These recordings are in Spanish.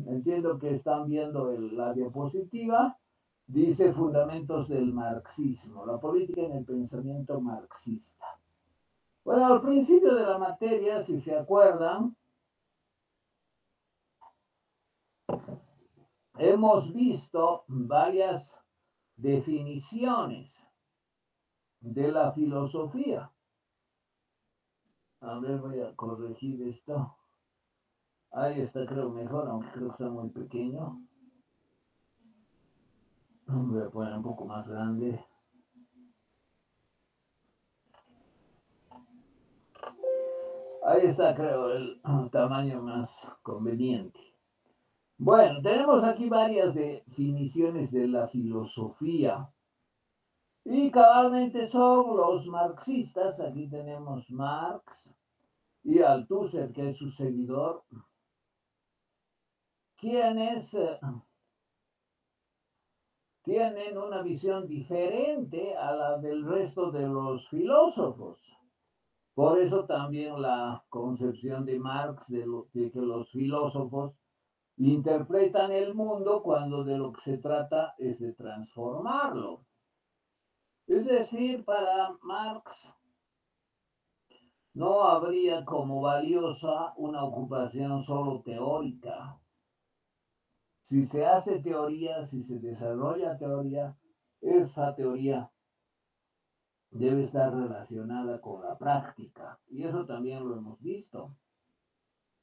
entiendo que están viendo la diapositiva. Dice fundamentos del marxismo, la política en el pensamiento marxista. Bueno, al principio de la materia, si se acuerdan, hemos visto varias definiciones de la filosofía. A ver, voy a corregir esto. Ahí está, creo mejor, aunque creo que está muy pequeño. Voy a poner un poco más grande. Ahí está, creo, el tamaño más conveniente. Bueno, tenemos aquí varias definiciones de la filosofía. Y cabalmente son los marxistas. Aquí tenemos Marx y Althusser, que es su seguidor, quienes tienen una visión diferente a la del resto de los filósofos. Por eso también la concepción de Marx de que los filósofos interpretan el mundo cuando de lo que se trata es de transformarlo. Es decir, para Marx no habría como valiosa una ocupación solo teórica. Si se hace teoría, si se desarrolla teoría, esa teoría debe estar relacionada con la práctica. Y eso también lo hemos visto.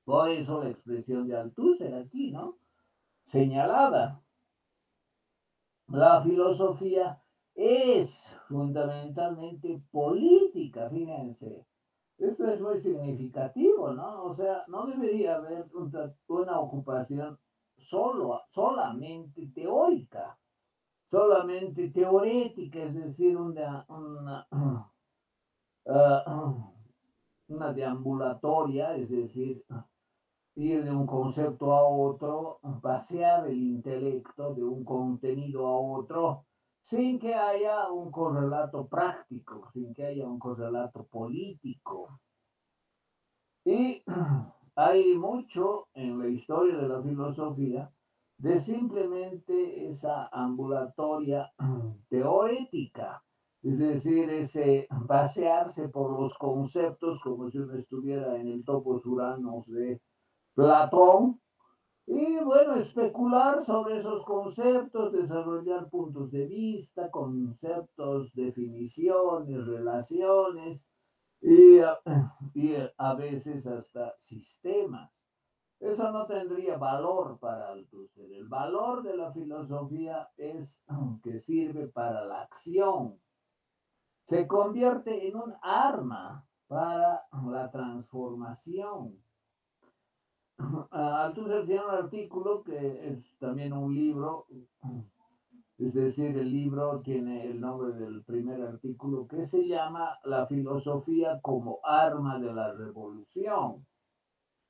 Por eso la expresión de Althusser aquí, ¿no? Señalada. La filosofía es fundamentalmente política, fíjense. Esto es muy significativo, ¿no? O sea, no debería haber una ocupación solamente teórica, solamente teorética, es decir, una deambulatoria, es decir, ir de un concepto a otro, pasear el intelecto de un contenido a otro, sin que haya un correlato práctico, sin que haya un correlato político. Y hay mucho en la historia de la filosofía de simplemente esa ambulatoria teorética, es decir, ese pasearse por los conceptos como si uno estuviera en el topos uranos de Platón, y bueno, especular sobre esos conceptos, desarrollar puntos de vista, conceptos, definiciones, relaciones y, y a veces hasta sistemas. Eso no tendría valor para Althusser. El valor de la filosofía es que sirve para la acción. Se convierte en un arma para la transformación. Althusser tiene un artículo que es también un libro, es decir, el libro tiene el nombre del primer artículo que se llama La filosofía como arma de la revolución.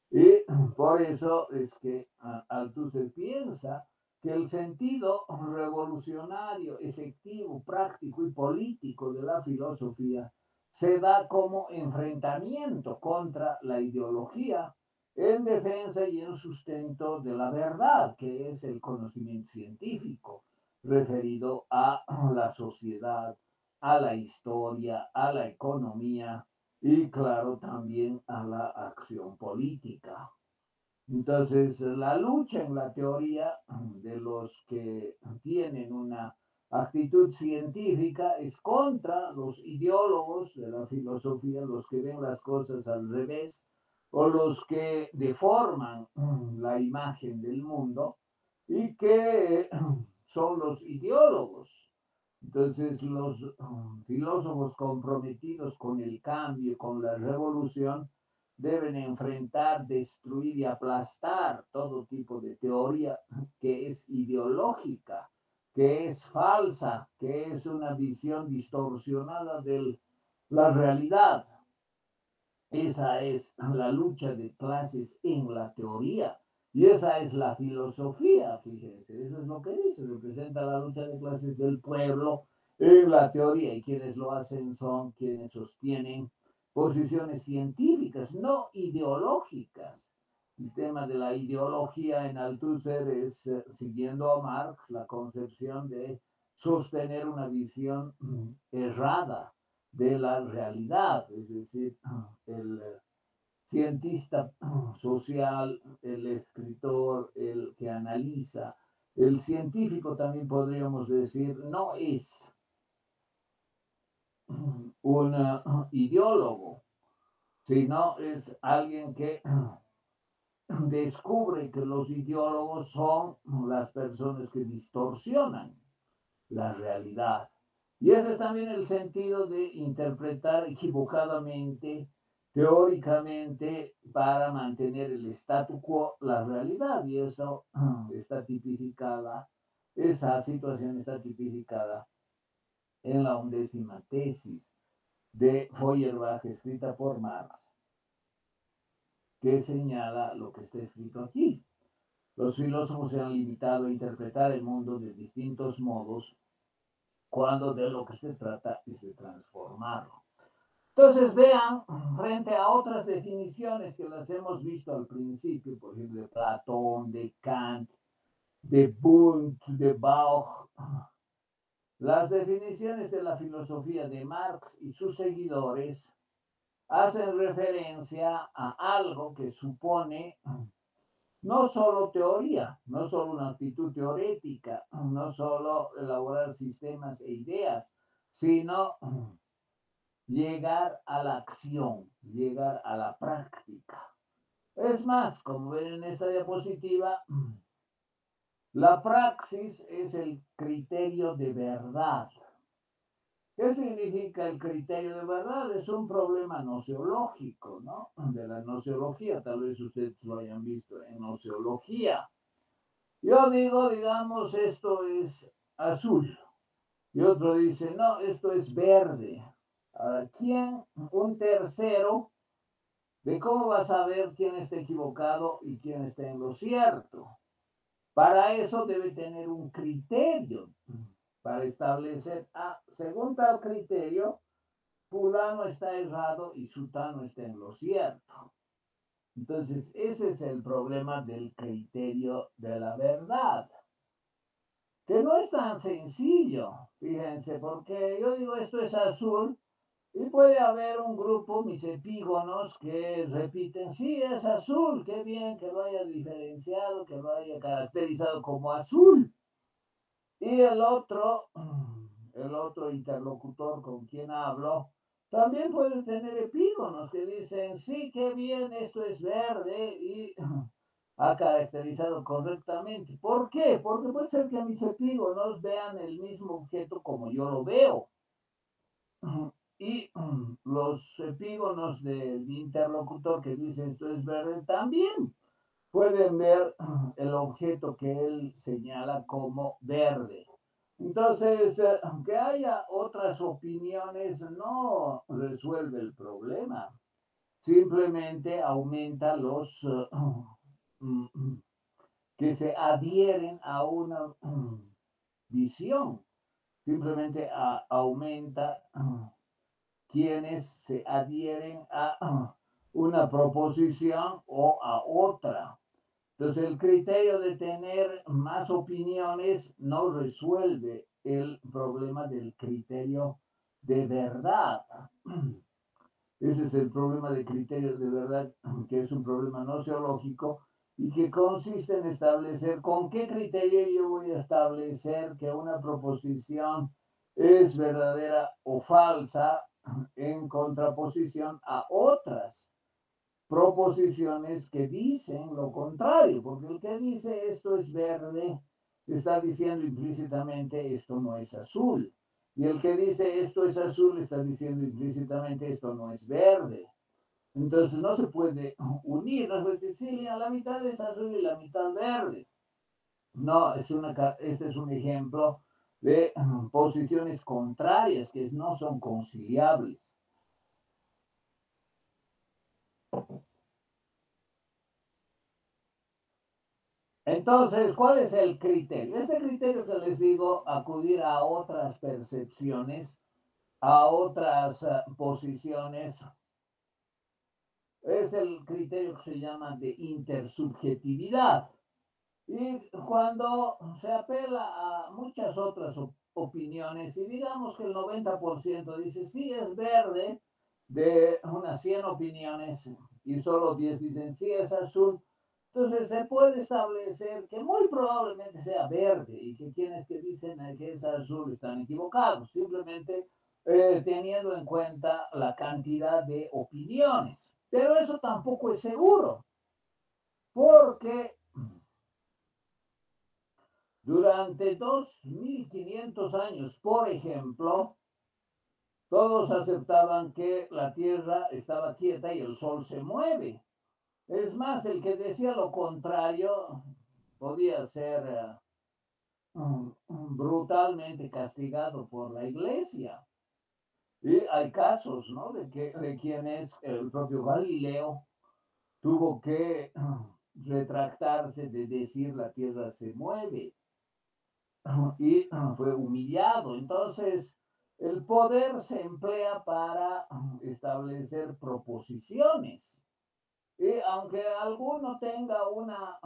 Y por eso es que Althusser piensa que el sentido revolucionario, efectivo, práctico y político de la filosofía se da como enfrentamiento contra la ideología en defensa y en sustento de la verdad, que es el conocimiento científico referido a la sociedad, a la historia, a la economía y claro también a la acción política. Entonces, la lucha en la teoría de los que tienen una actitud científica es contra los ideólogos de la filosofía, los que ven las cosas al revés o los que deforman la imagen del mundo y que son los ideólogos. Entonces, los filósofos comprometidos con el cambio, con la revolución, deben enfrentar, destruir y aplastar todo tipo de teoría que es ideológica, que es falsa, que es una visión distorsionada de la realidad. Esa es la lucha de clases en la teoría. Y esa es la filosofía, fíjense, eso es lo que dice, representa la lucha de clases del pueblo en la teoría. Y quienes lo hacen son quienes sostienen posiciones científicas, no ideológicas. el tema de la ideología en Althusser es, siguiendo a Marx, la concepción de sostener una visión errada de la realidad, es decir, el cientista social, el escritor, el que analiza, el científico también podríamos decir, no es un ideólogo, sino es alguien que descubre que los ideólogos son las personas que distorsionan la realidad. Y ese es también el sentido de interpretar equivocadamente, teóricamente, para mantener el statu quo, la realidad. Y eso está tipificada, esa situación está tipificada en la 11ª tesis de Feuerbach, escrita por Marx, que señala lo que está escrito aquí. Los filósofos se han limitado a interpretar el mundo de distintos modos cuando de lo que se trata es de transformarlo. Entonces vean, frente a otras definiciones que las hemos visto al principio, por ejemplo, de Platón, de Kant, de Wundt, de Bauch, las definiciones de la filosofía de Marx y sus seguidores hacen referencia a algo que supone no solo teoría, no solo una actitud teorética, no solo elaborar sistemas e ideas, sino llegar a la acción, llegar a la práctica. Es más, como ven en esta diapositiva, la praxis es el criterio de verdad. ¿Qué significa el criterio de verdad? Es un problema nociológico, ¿no? De la nociología, tal vez ustedes lo hayan visto en nociología. Yo digo, digamos, esto es azul. Y otro dice, no, esto es verde. Ahora, ¿quién? Un tercero, ¿de cómo va a saber quién está equivocado y quién está en lo cierto? Para eso debe tener un criterio para establecer, según tal criterio, fulano está errado y sutano está en lo cierto. Entonces, ese es el problema del criterio de la verdad, que no es tan sencillo, fíjense, porque yo digo esto es azul y puede haber un grupo, mis epígonos, que repiten, sí, es azul, qué bien que lo haya diferenciado, que lo haya caracterizado como azul. Y el otro interlocutor con quien hablo, también puede tener epígonos que dicen, sí, qué bien, esto es verde y ha caracterizado correctamente. ¿Por qué? Porque puede ser que mis epígonos vean el mismo objeto como yo lo veo. Y los epígonos del interlocutor que dice esto es verde también pueden ver el objeto que él señala como verde. Entonces, que haya otras opiniones no resuelve el problema, simplemente aumenta los que se adhieren a una visión, simplemente aumenta quienes se adhieren a una proposición o a otra. Entonces, el criterio de tener más opiniones no resuelve el problema del criterio de verdad. Ese es el problema de criterio de verdad, que es un problema nociológico y que consiste en establecer con qué criterio yo voy a establecer que una proposición es verdadera o falsa en contraposición a otras proposiciones que dicen lo contrario, porque el que dice esto es verde está diciendo implícitamente esto no es azul. Y el que dice esto es azul está diciendo implícitamente esto no es verde. Entonces no se puede unir, no se puede decir, sí, la mitad es azul y la mitad verde. No, este es un ejemplo de posiciones contrarias que no son conciliables. Entonces, ¿cuál es el criterio? Este criterio que les digo, acudir a otras percepciones, a otras posiciones es el criterio que se llama de intersubjetividad. Y cuando se apela a muchas otras opiniones, y digamos que el 90% dice sí es verde, de unas 100 opiniones, y solo 10 dicen sí es azul, entonces se puede establecer que muy probablemente sea verde y que quienes que dicen que es azul están equivocados, simplemente teniendo en cuenta la cantidad de opiniones. Pero eso tampoco es seguro, porque durante 2500 años, por ejemplo, todos aceptaban que la Tierra estaba quieta y el Sol se mueve. Es más, el que decía lo contrario podía ser brutalmente castigado por la Iglesia. Y hay casos, ¿no? De quienes el propio Galileo tuvo que retractarse de decir la Tierra se mueve y fue humillado. Entonces, el poder se emplea para establecer proposiciones. Y aunque alguno tenga una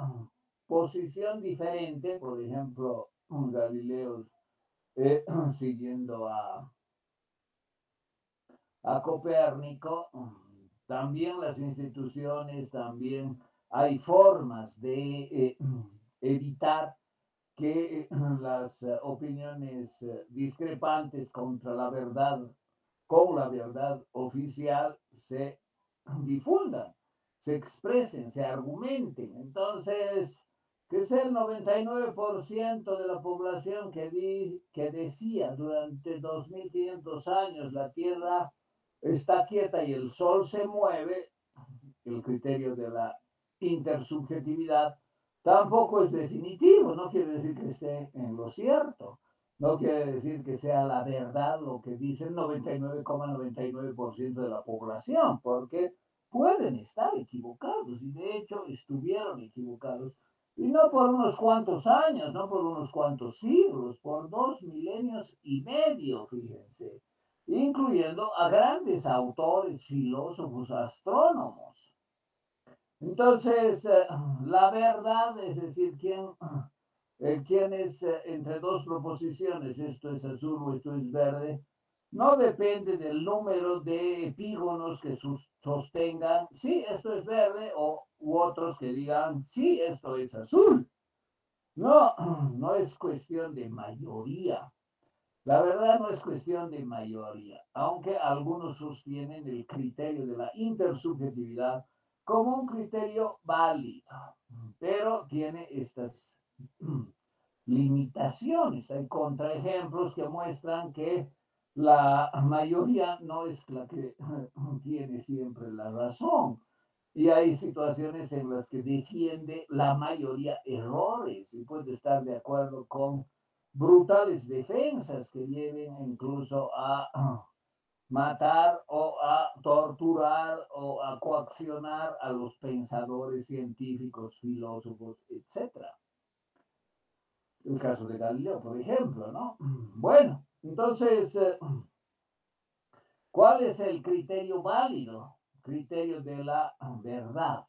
posición diferente, por ejemplo, Galileo siguiendo a Copérnico, también las instituciones, también hay formas de evitar que las opiniones discrepantes con la verdad oficial se difundan, se expresen, se argumenten. Entonces, que es el 99% de la población que decía durante 2500 años la Tierra está quieta y el Sol se mueve, el criterio de la intersubjetividad, tampoco es definitivo, no quiere decir que esté en lo cierto, no quiere decir que sea la verdad lo que dice el 99,99% de la población, porque pueden estar equivocados y de hecho estuvieron equivocados. Y no por unos cuantos años, no por unos cuantos siglos, por 2 milenios y medio, fíjense, incluyendo a grandes autores, filósofos, astrónomos. Entonces, la verdad, es decir, quién es entre dos proposiciones, esto es azul o esto es verde, no depende del número de epígonos que sostengan, sí, esto es verde, u otros que digan, sí, esto es azul. No, no es cuestión de mayoría. La verdad no es cuestión de mayoría, aunque algunos sostienen el criterio de la intersubjetividad como un criterio válido, pero tiene estas limitaciones. Hay contraejemplos que muestran que la mayoría no es la que tiene siempre la razón. Y hay situaciones en las que defiende la mayoría errores y puede estar de acuerdo con brutales defensas que lleven incluso a matar o a torturar o a coaccionar a los pensadores científicos, filósofos, etcétera. El caso de Galileo, por ejemplo, ¿no? Bueno, entonces, ¿cuál es el criterio válido? Criterio de la verdad.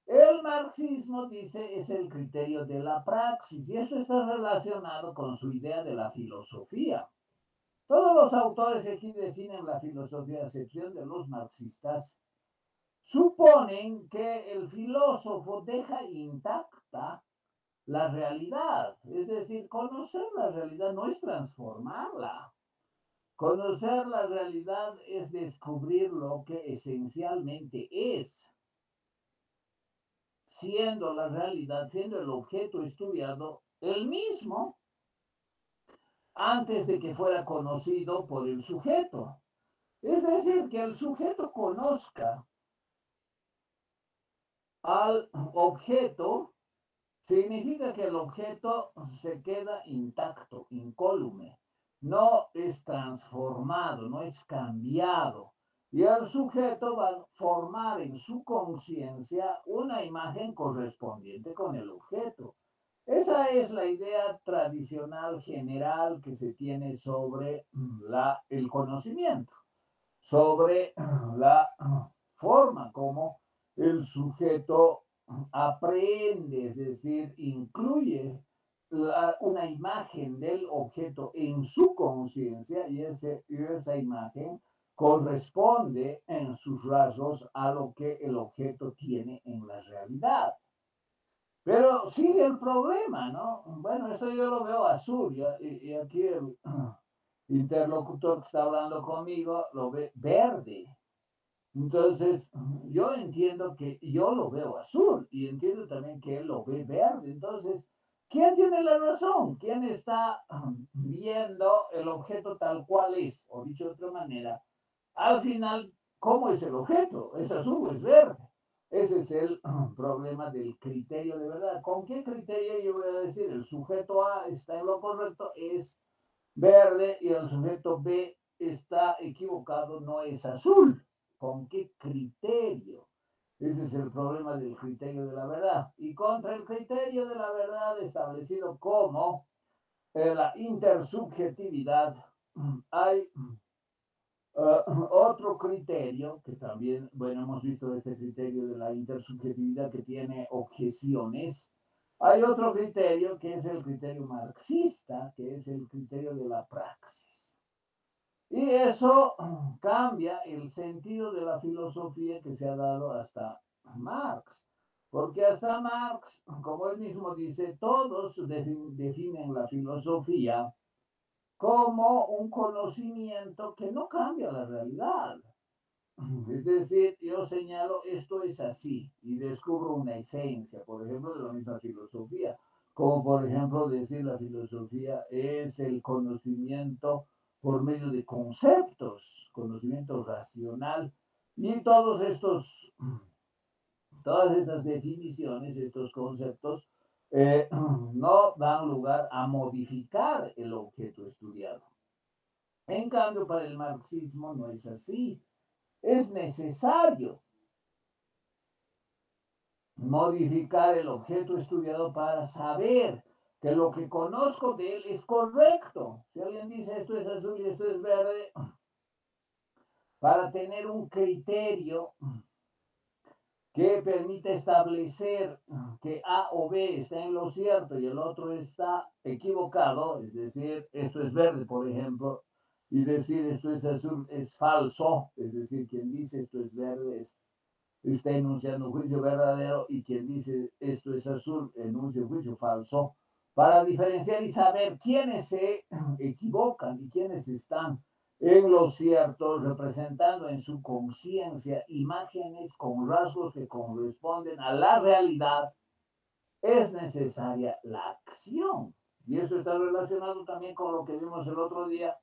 El marxismo, dice, es el criterio de la praxis y eso está relacionado con su idea de la filosofía. Todos los autores que aquí definen la filosofía, a excepción de los marxistas, suponen que el filósofo deja intacta la realidad. Es decir, conocer la realidad no es transformarla. Conocer la realidad es descubrir lo que esencialmente es, siendo la realidad, siendo el objeto estudiado el mismo antes de que fuera conocido por el sujeto. Es decir, que el sujeto conozca al objeto significa que el objeto se queda intacto, incólume, no es transformado, no es cambiado. Y el sujeto va a formar en su conciencia una imagen correspondiente con el objeto. Esa es la idea tradicional general que se tiene sobre el conocimiento, sobre la forma como el sujeto aprende, es decir, incluye una imagen del objeto en su conciencia y esa imagen corresponde en sus rasgos a lo que el objeto tiene en la realidad. Pero sigue el problema, ¿no? Bueno, eso yo lo veo azul, y aquí el interlocutor que está hablando conmigo lo ve verde. Entonces, yo entiendo que yo lo veo azul y entiendo también que él lo ve verde. Entonces, ¿quién tiene la razón? ¿Quién está viendo el objeto tal cual es? O dicho de otra manera, al final, ¿cómo es el objeto? ¿Es azul o es verde? Ese es el problema del criterio de verdad. ¿Con qué criterio yo voy a decir? El sujeto A está en lo correcto, es verde, y el sujeto B está equivocado, no es azul. ¿Con qué criterio? Ese es el problema del criterio de la verdad. Y contra el criterio de la verdad establecido como la intersubjetividad, hay otro criterio que también, bueno, hemos visto este criterio de la intersubjetividad que tiene objeciones. Hay otro criterio que es el criterio marxista, que es el criterio de la praxis. Y eso cambia el sentido de la filosofía que se ha dado hasta Marx. Porque hasta Marx, como él mismo dice, todos definen la filosofía como un conocimiento que no cambia la realidad. Es decir, yo señalo esto es así y descubro una esencia, por ejemplo, de la misma filosofía, como por ejemplo decir la filosofía es el conocimiento por medio de conceptos, conocimiento racional, y todas estas definiciones, estos conceptos, no dan lugar a modificar el objeto estudiado. En cambio, para el marxismo no es así. Es necesario modificar el objeto estudiado para saber que lo que conozco de él es correcto. Si alguien dice esto es azul y esto es verde, para tener un criterio que permite establecer que A o B está en lo cierto y el otro está equivocado, es decir, esto es verde, por ejemplo, y decir esto es azul es falso, es decir, quien dice esto es verde está enunciando un juicio verdadero, y quien dice esto es azul enuncia un juicio falso, para diferenciar y saber quiénes se equivocan y quiénes están en lo cierto, representando en su conciencia imágenes con rasgos que corresponden a la realidad. Es necesaria la acción. Y eso está relacionado también con lo que vimos el otro día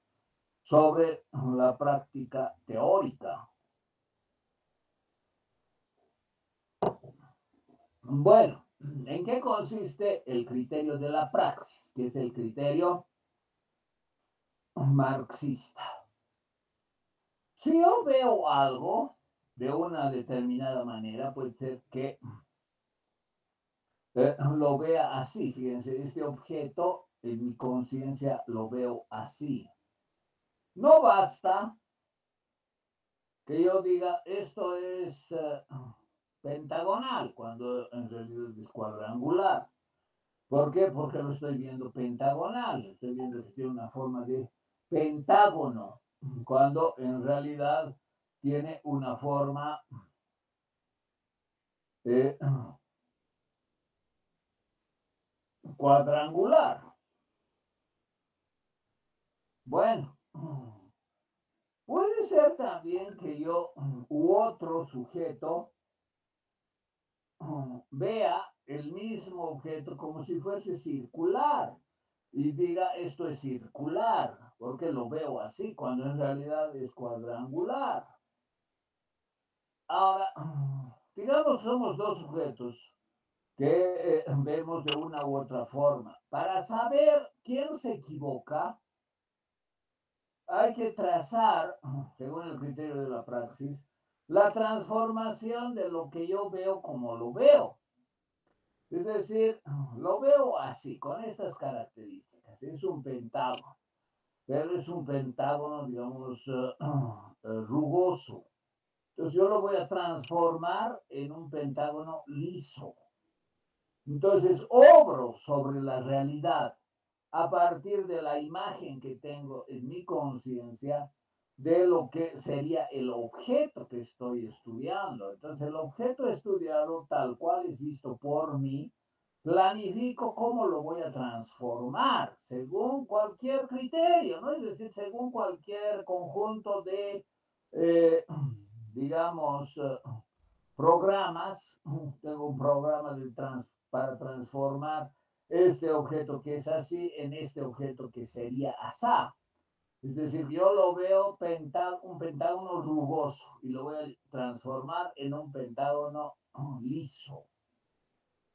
sobre la práctica teórica. Bueno, ¿en qué consiste el criterio de la praxis? Que es el criterio marxista. Si yo veo algo de una determinada manera, puede ser que lo vea así. Fíjense, este objeto en mi conciencia lo veo así. No basta que yo diga esto es pentagonal, cuando en realidad es cuadrangular. ¿Por qué? Porque lo estoy viendo pentagonal, estoy viendo que tiene una forma de pentágono, cuando en realidad tiene una forma eh, cuadrangular. Bueno, puede ser también que yo u otro sujeto vea el mismo objeto como si fuese circular y diga esto es circular, porque lo veo así, cuando en realidad es cuadrangular. Ahora, digamos, somos dos sujetos que vemos de una u otra forma. Para saber quién se equivoca, hay que trazar, según el criterio de la praxis, la transformación de lo que yo veo como lo veo. Es decir, lo veo así, con estas características. Es un pentágono, pero es un pentágono, digamos, rugoso. Entonces yo lo voy a transformar en un pentágono liso. Entonces obro sobre la realidad a partir de la imagen que tengo en mi conciencia de lo que sería el objeto que estoy estudiando. Entonces el objeto estudiado tal cual es visto por mí, planifico cómo lo voy a transformar según cualquier criterio, ¿no? Es decir, según cualquier conjunto de, eh, digamos, programas. Tengo un programa para transformar este objeto que es así en este objeto que sería asá. Es decir, yo lo veo un pentágono rugoso y lo voy a transformar en un pentágono liso.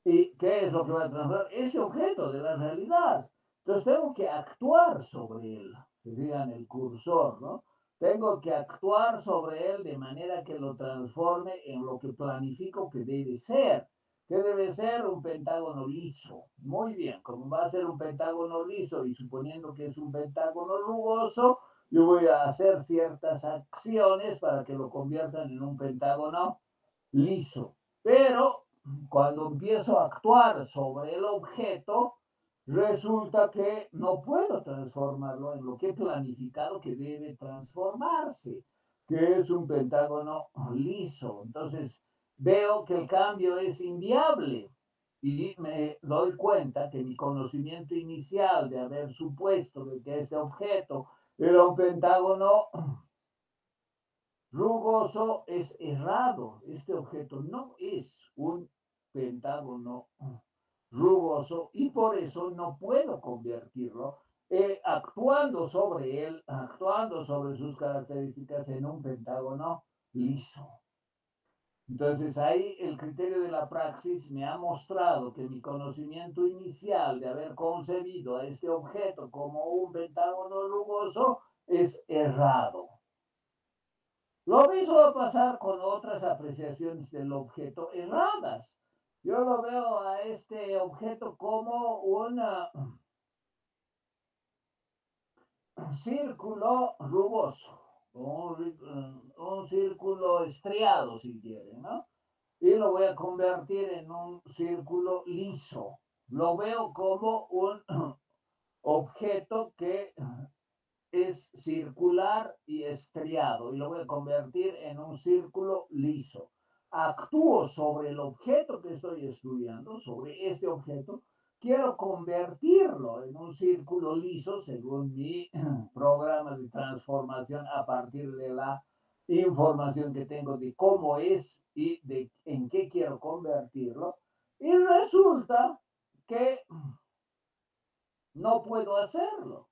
¿Y qué es lo que va a transformar? Ese objeto de la realidad. Entonces tengo que actuar sobre él, que digan el cursor, ¿no? Tengo que actuar sobre él de manera que lo transforme en lo que planifico que debe ser. ¿Qué debe ser? Un pentágono liso. Muy bien, como va a ser un pentágono liso y suponiendo que es un pentágono rugoso, yo voy a hacer ciertas acciones para que lo conviertan en un pentágono liso. Pero cuando empiezo a actuar sobre el objeto, resulta que no puedo transformarlo en lo que he planificado que debe transformarse, que es un pentágono liso. Entonces, veo que el cambio es inviable y me doy cuenta que mi conocimiento inicial de haber supuesto de que este objeto era un pentágono rugoso es errado. Este objeto no es un pentágono rugoso y por eso no puedo convertirlo actuando sobre él, actuando sobre sus características en un pentágono liso. Entonces ahí el criterio de la praxis me ha mostrado que mi conocimiento inicial de haber concebido a este objeto como un pentágono rugoso es errado. Lo mismo va a pasar con otras apreciaciones del objeto erradas. Yo lo veo a este objeto como círculo rugoso, un círculo estriado, si quieren, ¿no? Y lo voy a convertir en un círculo liso. Lo veo como un objeto que es circular y estriado y lo voy a convertir en un círculo liso. Actúo sobre el objeto que estoy estudiando, sobre este objeto, quiero convertirlo en un círculo liso según mi programa de transformación a partir de la información que tengo de cómo es y de en qué quiero convertirlo. Y resulta que no puedo hacerlo.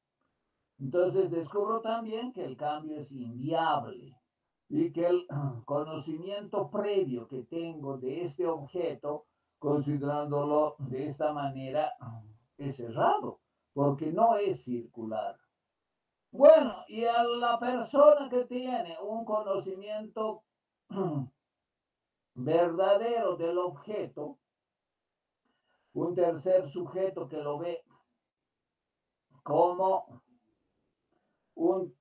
Entonces descubro también que el cambio es inviable y que el conocimiento previo que tengo de este objeto, considerándolo de esta manera, es errado, porque no es circular. Bueno, y a la persona que tiene un conocimiento verdadero del objeto, un tercer sujeto que lo ve como un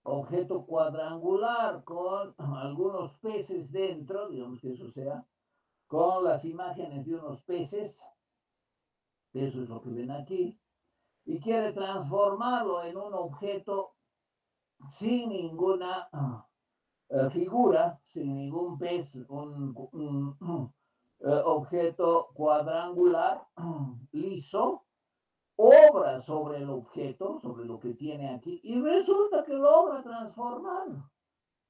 objeto cuadrangular con algunos peces dentro, digamos que eso sea, con las imágenes de unos peces, eso es lo que ven aquí, y quiere transformarlo en un objeto sin ninguna figura, sin ningún pez, objeto cuadrangular, liso, obra sobre el objeto, sobre lo que tiene aquí, y resulta que logra transformarlo,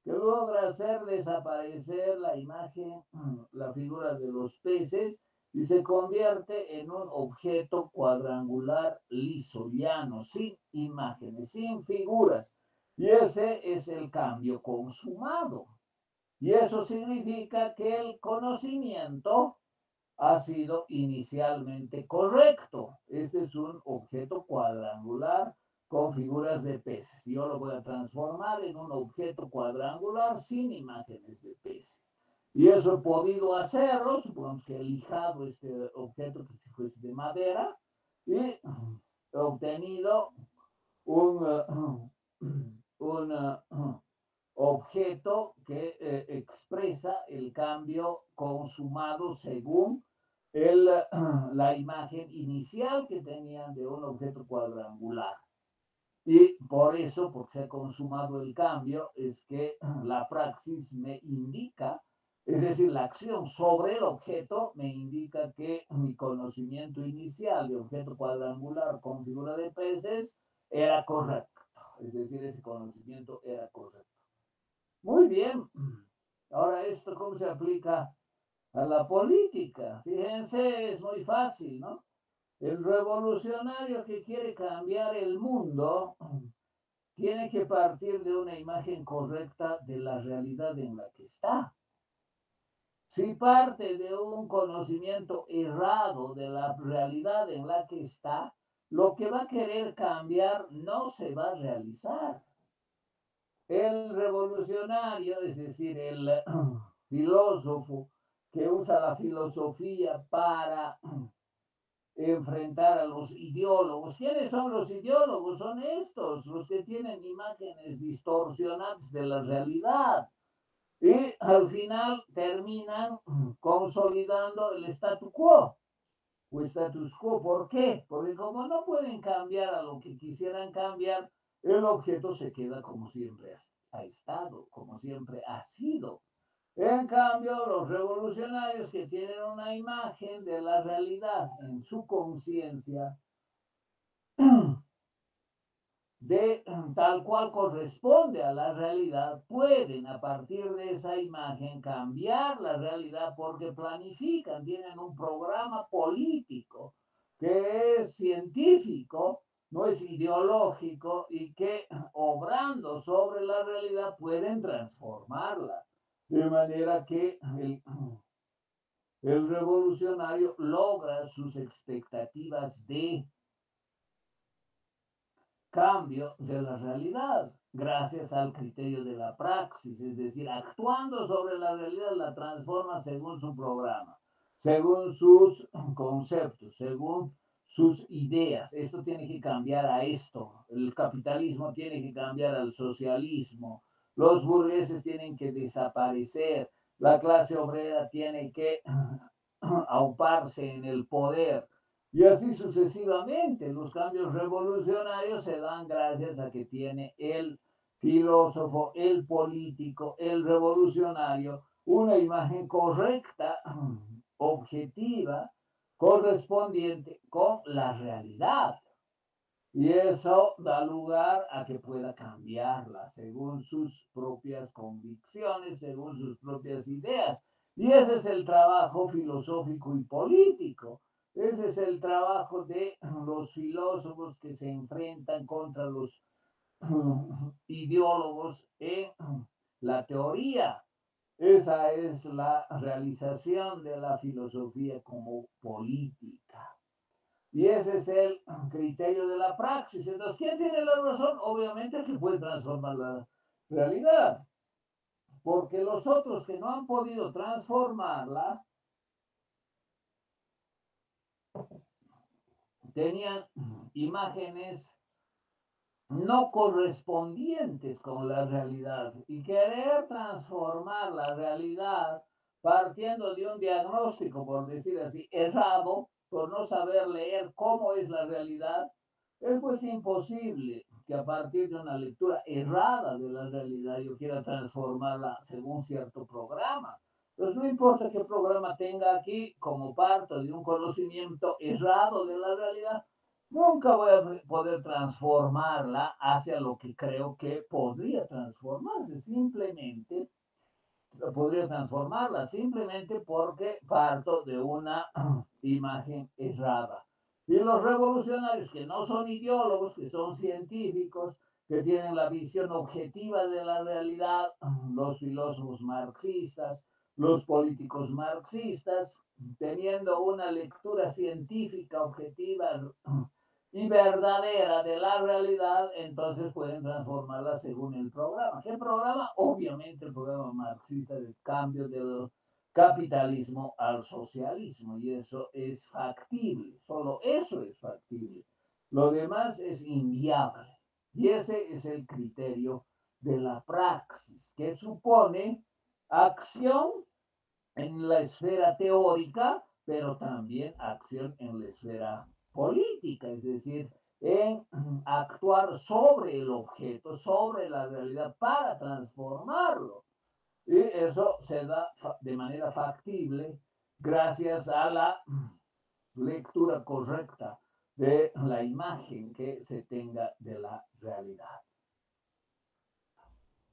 que logra hacer desaparecer la imagen, la figura de los peces y se convierte en un objeto cuadrangular liso, llano, sin imágenes, sin figuras. Y ese es el cambio consumado. Y eso significa que el conocimiento ha sido inicialmente correcto. Este es un objeto cuadrangular con figuras de peces. Yo lo voy a transformar en un objeto cuadrangular sin imágenes de peces. Y eso he podido hacerlo, supongamos que he lijado este objeto que si fuese de madera y he obtenido un, objeto que expresa el cambio consumado según el, la imagen inicial que tenían de un objeto cuadrangular. Y por eso, porque se ha consumado el cambio, es que la praxis me indica, es decir, la acción sobre el objeto me indica que mi conocimiento inicial de objeto cuadrangular con figura de peces era correcto. Es decir, ese conocimiento era correcto. Muy bien. Ahora, ¿esto cómo se aplica a la política? Fíjense, es muy fácil, ¿no? El revolucionario que quiere cambiar el mundo tiene que partir de una imagen correcta de la realidad en la que está. Si parte de un conocimiento errado de la realidad en la que está, lo que va a querer cambiar no se va a realizar. El revolucionario, es decir, el filósofo que usa la filosofía para enfrentar a los ideólogos. ¿Quiénes son los ideólogos? Son estos, los que tienen imágenes distorsionadas de la realidad. Y al final terminan consolidando el statu quo o status quo. ¿Por qué? Porque como no pueden cambiar a lo que quisieran cambiar, el objeto se queda como siempre ha estado, como siempre ha sido. En cambio, los revolucionarios que tienen una imagen de la realidad en su conciencia, de tal cual corresponde a la realidad, pueden a partir de esa imagen cambiar la realidad porque planifican, tienen un programa político que es científico, no es ideológico y que obrando sobre la realidad pueden transformarla. De manera que el revolucionario logra sus expectativas de cambio de la realidad gracias al criterio de la praxis, es decir, actuando sobre la realidad la transforma según su programa, según sus conceptos, según sus ideas. Esto tiene que cambiar a esto, el capitalismo tiene que cambiar al socialismo, los burgueses tienen que desaparecer, la clase obrera tiene que auparse en el poder. Y así sucesivamente, los cambios revolucionarios se dan gracias a que tiene el filósofo, el político, el revolucionario, una imagen correcta, objetiva, correspondiente con la realidad. Y eso da lugar a que pueda cambiarla según sus propias convicciones, según sus propias ideas. Y ese es el trabajo filosófico y político. Ese es el trabajo de los filósofos que se enfrentan contra los ideólogos en la teoría. Esa es la realización de la filosofía como política. Y ese es el criterio de la praxis. Entonces, ¿quién tiene la razón? Obviamente el que puede transformar la realidad. Porque los otros que no han podido transformarla tenían imágenes no correspondientes con la realidad. Y querer transformar la realidad partiendo de un diagnóstico, por decir así, errado, por no saber leer cómo es la realidad, es pues imposible que a partir de una lectura errada de la realidad yo quiera transformarla según cierto programa. Pues no importa qué programa tenga aquí como parte de un conocimiento errado de la realidad, nunca voy a poder transformarla hacia lo que creo que podría transformarse. Simplemente podría transformarla simplemente porque parto de una imagen errada. Y los revolucionarios que no son ideólogos, que son científicos, que tienen la visión objetiva de la realidad, los filósofos marxistas, los políticos marxistas, teniendo una lectura científica objetiva y verdadera de la realidad, entonces pueden transformarla según el programa. ¿Qué programa? Obviamente el programa marxista del cambio del capitalismo al socialismo, y eso es factible, solo eso es factible. Lo demás es inviable, y ese es el criterio de la praxis, que supone acción en la esfera teórica, pero también acción en la esfera política, es decir, en actuar sobre el objeto, sobre la realidad para transformarlo. Y eso se da de manera factible gracias a la lectura correcta de la imagen que se tenga de la realidad.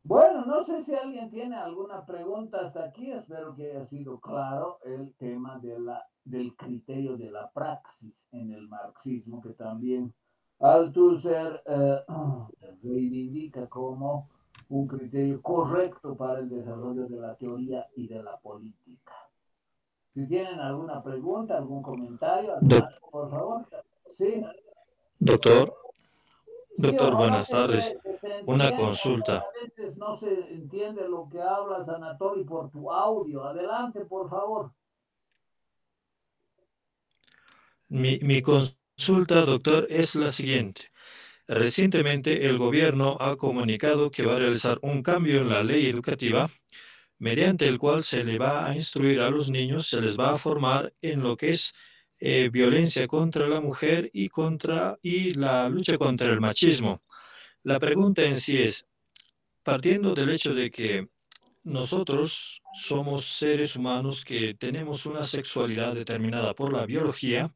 Bueno, no sé si alguien tiene alguna pregunta hasta aquí. Espero que haya sido claro el tema del criterio de la praxis en el marxismo, que también Althusser reivindica como un criterio correcto para el desarrollo de la teoría y de la política. Si tienen alguna pregunta, algún comentario, adelante, por favor. Sí. Doctor, Sí, doctor, ojalá buenas tardes. que se Una entienda, porque consulta. a veces no se entiende lo que hablas, Anatoly, por tu audio. Adelante, por favor. Mi consulta, doctor, es la siguiente. Recientemente el gobierno ha comunicado que va a realizar un cambio en la ley educativa mediante el cual se le va a instruir a los niños, se les va a formar en lo que es violencia contra la mujer y la lucha contra el machismo. La pregunta en sí es, partiendo del hecho de que nosotros somos seres humanos que tenemos una sexualidad determinada por la biología,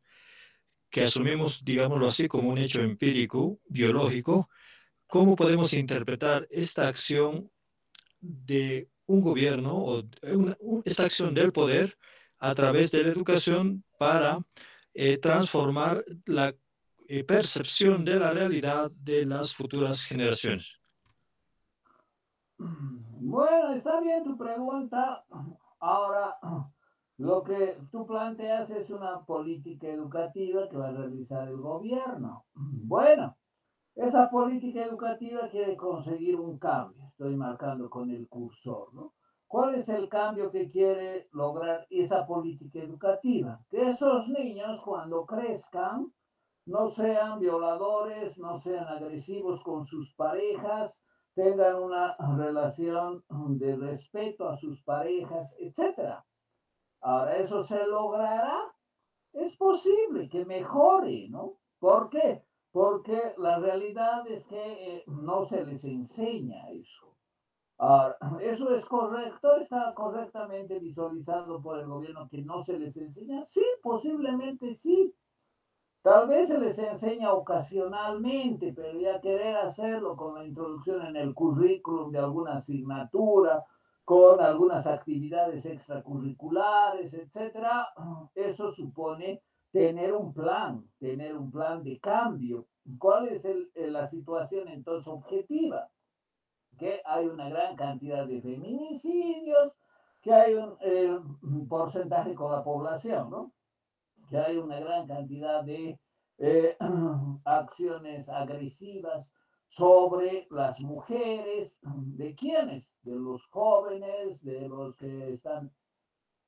que asumimos, digámoslo así, como un hecho empírico, biológico. ¿Cómo podemos interpretar esta acción de un gobierno o esta acción del poder a través de la educación para transformar la percepción de la realidad de las futuras generaciones? Bueno, está bien tu pregunta. Ahora, lo que tú planteas es una política educativa que va a realizar el gobierno. Bueno, esa política educativa quiere conseguir un cambio. Estoy marcando con el cursor, ¿no? ¿Cuál es el cambio que quiere lograr esa política educativa? Que esos niños cuando crezcan no sean violadores, no sean agresivos con sus parejas, tengan una relación de respeto a sus parejas, etcétera. Ahora, ¿eso se logrará? Es posible que mejore, ¿no? ¿Por qué? Porque la realidad es que no se les enseña eso. Ahora, ¿eso es correcto? ¿Está correctamente visualizado por el gobierno que no se les enseña? Sí, posiblemente sí. Tal vez se les enseña ocasionalmente, pero ya querer hacerlo con la introducción en el currículum de alguna asignatura, con algunas actividades extracurriculares, etcétera, eso supone tener un plan de cambio. ¿Cuál es la situación entonces objetiva? Que hay una gran cantidad de feminicidios, que hay un porcentaje con la población, ¿no? Que hay una gran cantidad de eh, acciones agresivas sobre las mujeres. ¿De quiénes? De los jóvenes, de los que están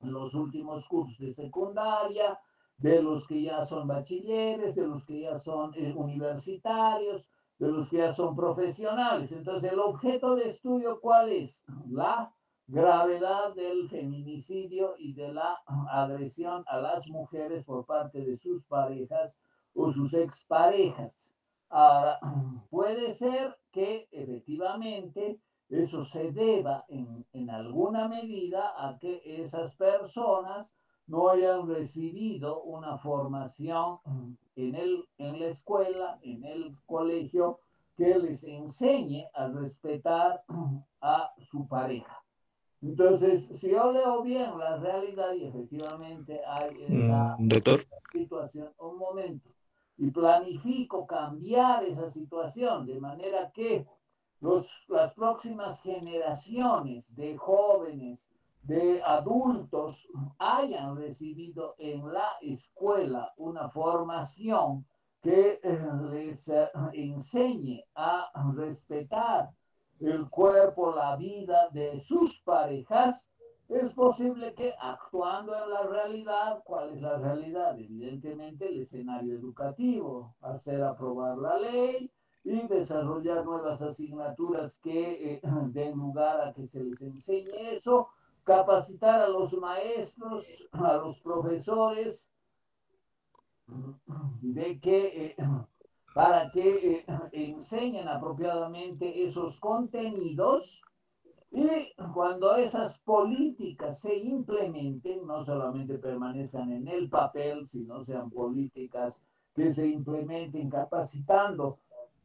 en los últimos cursos de secundaria, de los que ya son bachilleres, de los que ya son universitarios, de los que ya son profesionales. Entonces, el objeto de estudio, ¿cuál es? La gravedad del feminicidio y de la agresión a las mujeres por parte de sus parejas o sus exparejas. Ahora, puede ser que efectivamente eso se deba en alguna medida a que esas personas no hayan recibido una formación en la escuela, en el colegio, que les enseñe a respetar a su pareja. Entonces, si yo leo bien la realidad y efectivamente hay esa Doctor, situación, un momento, y planifico cambiar esa situación de manera que las próximas generaciones de jóvenes, de adultos, hayan recibido en la escuela una formación que les enseñe a respetar el cuerpo, la vida de sus parejas. Es posible que actuando en la realidad, ¿cuál es la realidad? Evidentemente el escenario educativo, hacer aprobar la ley, y desarrollar nuevas asignaturas que den lugar a que se les enseñe eso, capacitar a los maestros, a los profesores, de que para que enseñen apropiadamente esos contenidos y cuando esas políticas se implementen, no solamente permanezcan en el papel, sino sean políticas que se implementen capacitando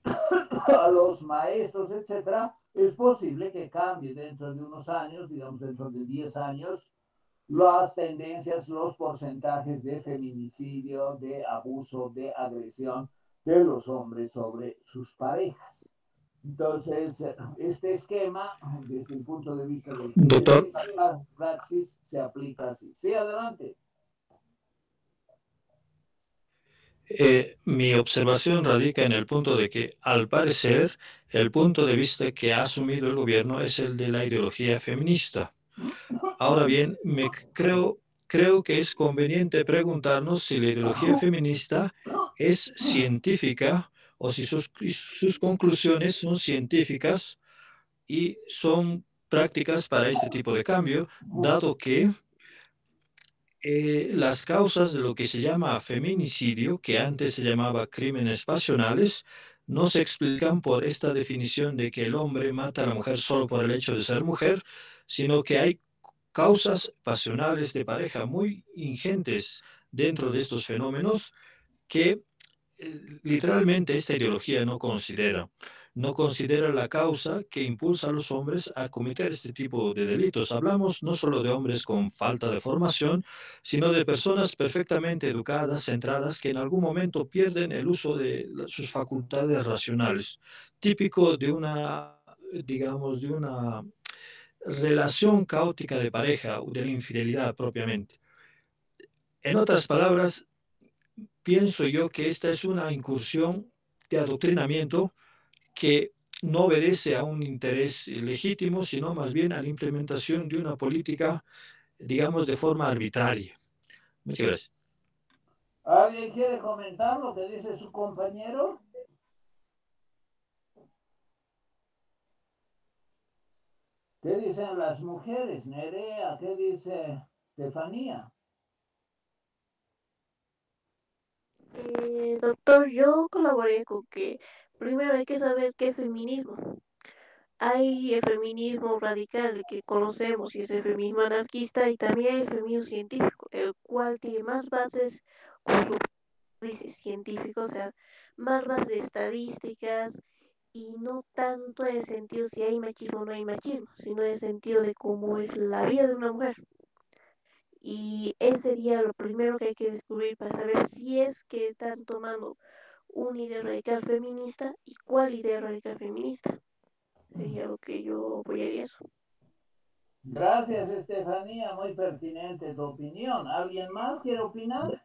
a los maestros, etcétera, es posible que cambie dentro de unos años, digamos dentro de 10 años, las tendencias, los porcentajes de feminicidio, de abuso, de agresión de los hombres sobre sus parejas. Entonces, este esquema, desde el punto de vista del Doctor, praxis, se aplica así. Sí, adelante. mi observación radica en el punto de que, al parecer, el punto de vista que ha asumido el gobierno es el de la ideología feminista. Ahora bien, creo que es conveniente preguntarnos si la ideología feminista es científica o si sus conclusiones son científicas y son prácticas para este tipo de cambio, dado que las causas de lo que se llama feminicidio, que antes se llamaba crímenes pasionales, no se explican por esta definición de que el hombre mata a la mujer solo por el hecho de ser mujer, sino que hay causas pasionales de pareja muy ingentes dentro de estos fenómenos que literalmente esta ideología no considera. No considera la causa que impulsa a los hombres a cometer este tipo de delitos. Hablamos no solo de hombres con falta de formación, sino de personas perfectamente educadas, centradas, que en algún momento pierden el uso de sus facultades racionales, típico de una, digamos, de una relación caótica de pareja o de la infidelidad propiamente. En otras palabras, pienso yo que esta es una incursión de adoctrinamiento que no obedece a un interés legítimo, sino más bien a la implementación de una política, digamos, de forma arbitraria. Muchas gracias. ¿Alguien quiere comentar lo que dice su compañero? ¿Qué dicen las mujeres? Nerea, ¿qué dice Estefanía? Doctor, yo colaboré con que primero hay que saber qué es feminismo. Hay el feminismo radical, el que conocemos, y es el feminismo anarquista, y también hay el feminismo científico, el cual tiene más bases, como dice, científicos, o sea, más bases de estadísticas, y no tanto en el sentido si hay machismo o no hay machismo, sino en el sentido de cómo es la vida de una mujer. Y ese sería lo primero que hay que descubrir para saber si es que están tomando una idea radical feminista y cuál idea radical feminista. Sería lo que yo apoyaría eso. Gracias, Estefanía, muy pertinente tu opinión. ¿Alguien más quiere opinar?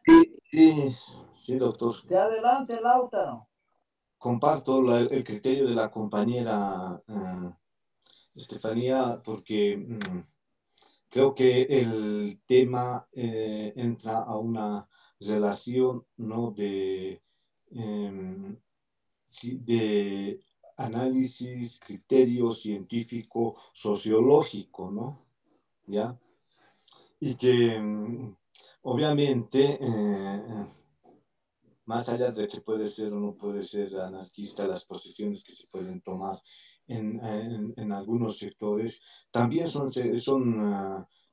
Sí, doctor. Que adelante, Lautaro. Comparto el criterio de la compañera Estefanía porque creo que el tema entra a una relación, ¿no? De análisis, criterio científico, sociológico, ¿no? ¿Ya? Y que obviamente más allá de que puede ser o no puede ser anarquista, las posiciones que se pueden tomar en algunos sectores, también son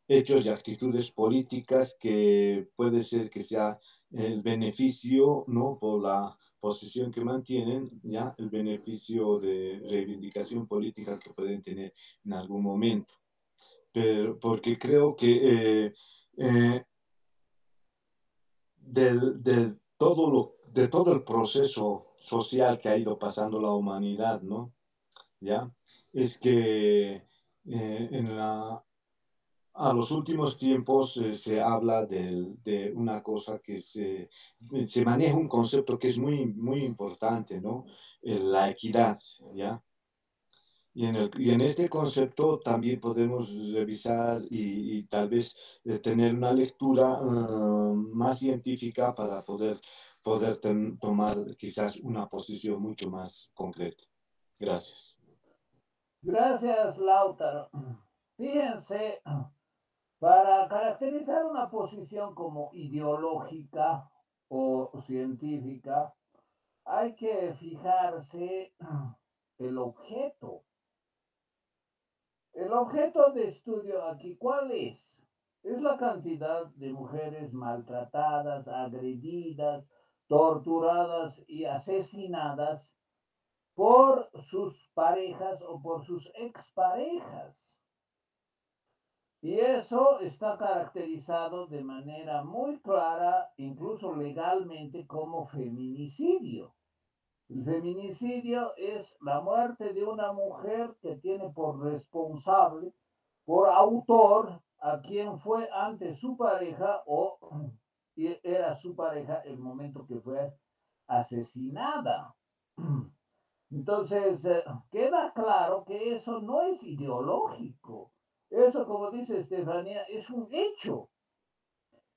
hechos y actitudes políticas que puede ser que sea el beneficio, ¿no? Por la posición que mantienen, ya el beneficio de reivindicación política que pueden tener en algún momento. Pero porque creo que eh, de todo el proceso social que ha ido pasando la humanidad, ¿no? ¿Ya? Es que a los últimos tiempos se habla de una cosa que se maneja un concepto que es muy, muy importante, ¿no? La equidad, ¿ya? Y en este concepto también podemos revisar y tal vez tener una lectura más científica para poder poder tomar quizás una posición mucho más concreta. Gracias. Gracias, Lautaro. Fíjense, para caracterizar una posición como ideológica o científica, hay que fijarse el objeto. El objeto de estudio aquí, ¿cuál es? Es la cantidad de mujeres maltratadas, agredidas, torturadas y asesinadas por sus parejas o por sus exparejas. Y eso está caracterizado de manera muy clara, incluso legalmente, como feminicidio. El feminicidio es la muerte de una mujer que tiene por responsable, por autor, a quien fue antes su pareja o era su pareja el momento que fue asesinada. Entonces, queda claro que eso no es ideológico. Eso, como dice Estefanía, es un hecho.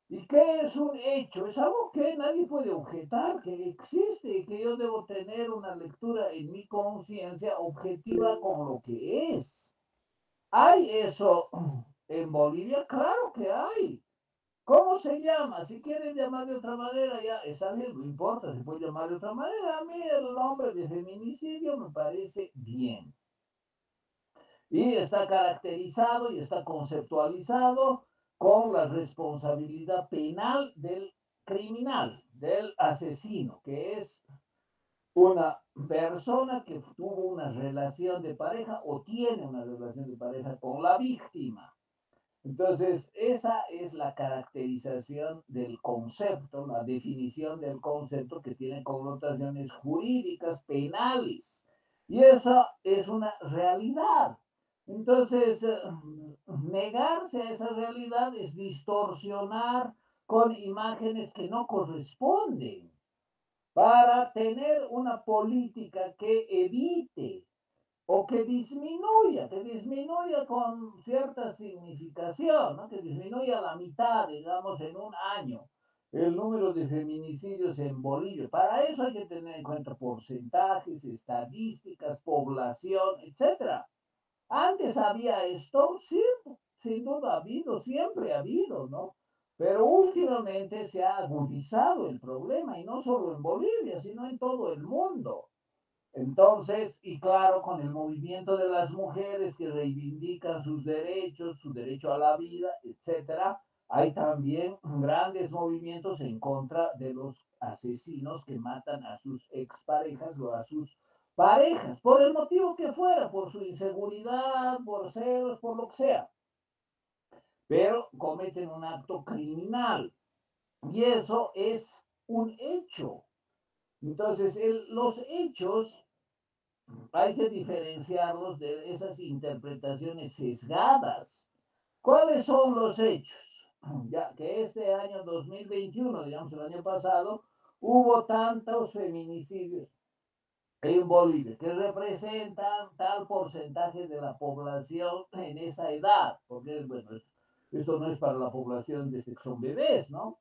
¿Y qué es un hecho? Es algo que nadie puede objetar, que existe y que yo debo tener una lectura en mi conciencia objetiva con lo que es. ¿Hay eso en Bolivia? Claro que hay. ¿Cómo se llama? Si quieren llamar de otra manera, ya está bien, no importa, se puede llamar de otra manera. A mí el nombre de feminicidio me parece bien. Y está caracterizado y está conceptualizado con la responsabilidad penal del criminal, del asesino, que es una persona que tuvo una relación de pareja o tiene una relación de pareja con la víctima. Entonces, esa es la caracterización del concepto, la definición del concepto que tiene connotaciones jurídicas, penales. Y esa es una realidad. Entonces, negarse a esa realidad es distorsionar con imágenes que no corresponden para tener una política que evite o que disminuya con cierta significación, ¿no? Que disminuya a la mitad, digamos, en un año el número de feminicidios en Bolivia. Para eso hay que tener en cuenta porcentajes, estadísticas, población, etcétera. Antes había esto, sí, sin duda ha habido, siempre ha habido, ¿no? Pero últimamente se ha agudizado el problema, y no solo en Bolivia, sino en todo el mundo. Entonces, y claro, con el movimiento de las mujeres que reivindican sus derechos, su derecho a la vida, etcétera, hay también grandes movimientos en contra de los asesinos que matan a sus exparejas o a sus parejas, por el motivo que fuera, por su inseguridad, por celos, por lo que sea, pero cometen un acto criminal y eso es un hecho. Entonces, los hechos hay que diferenciarlos de esas interpretaciones sesgadas. ¿Cuáles son los hechos? Ya que este año 2021, digamos el año pasado, hubo tantos feminicidios en Bolivia, que representan tal porcentaje de la población en esa edad, porque, bueno, esto no es para la población desde que son bebés, ¿no?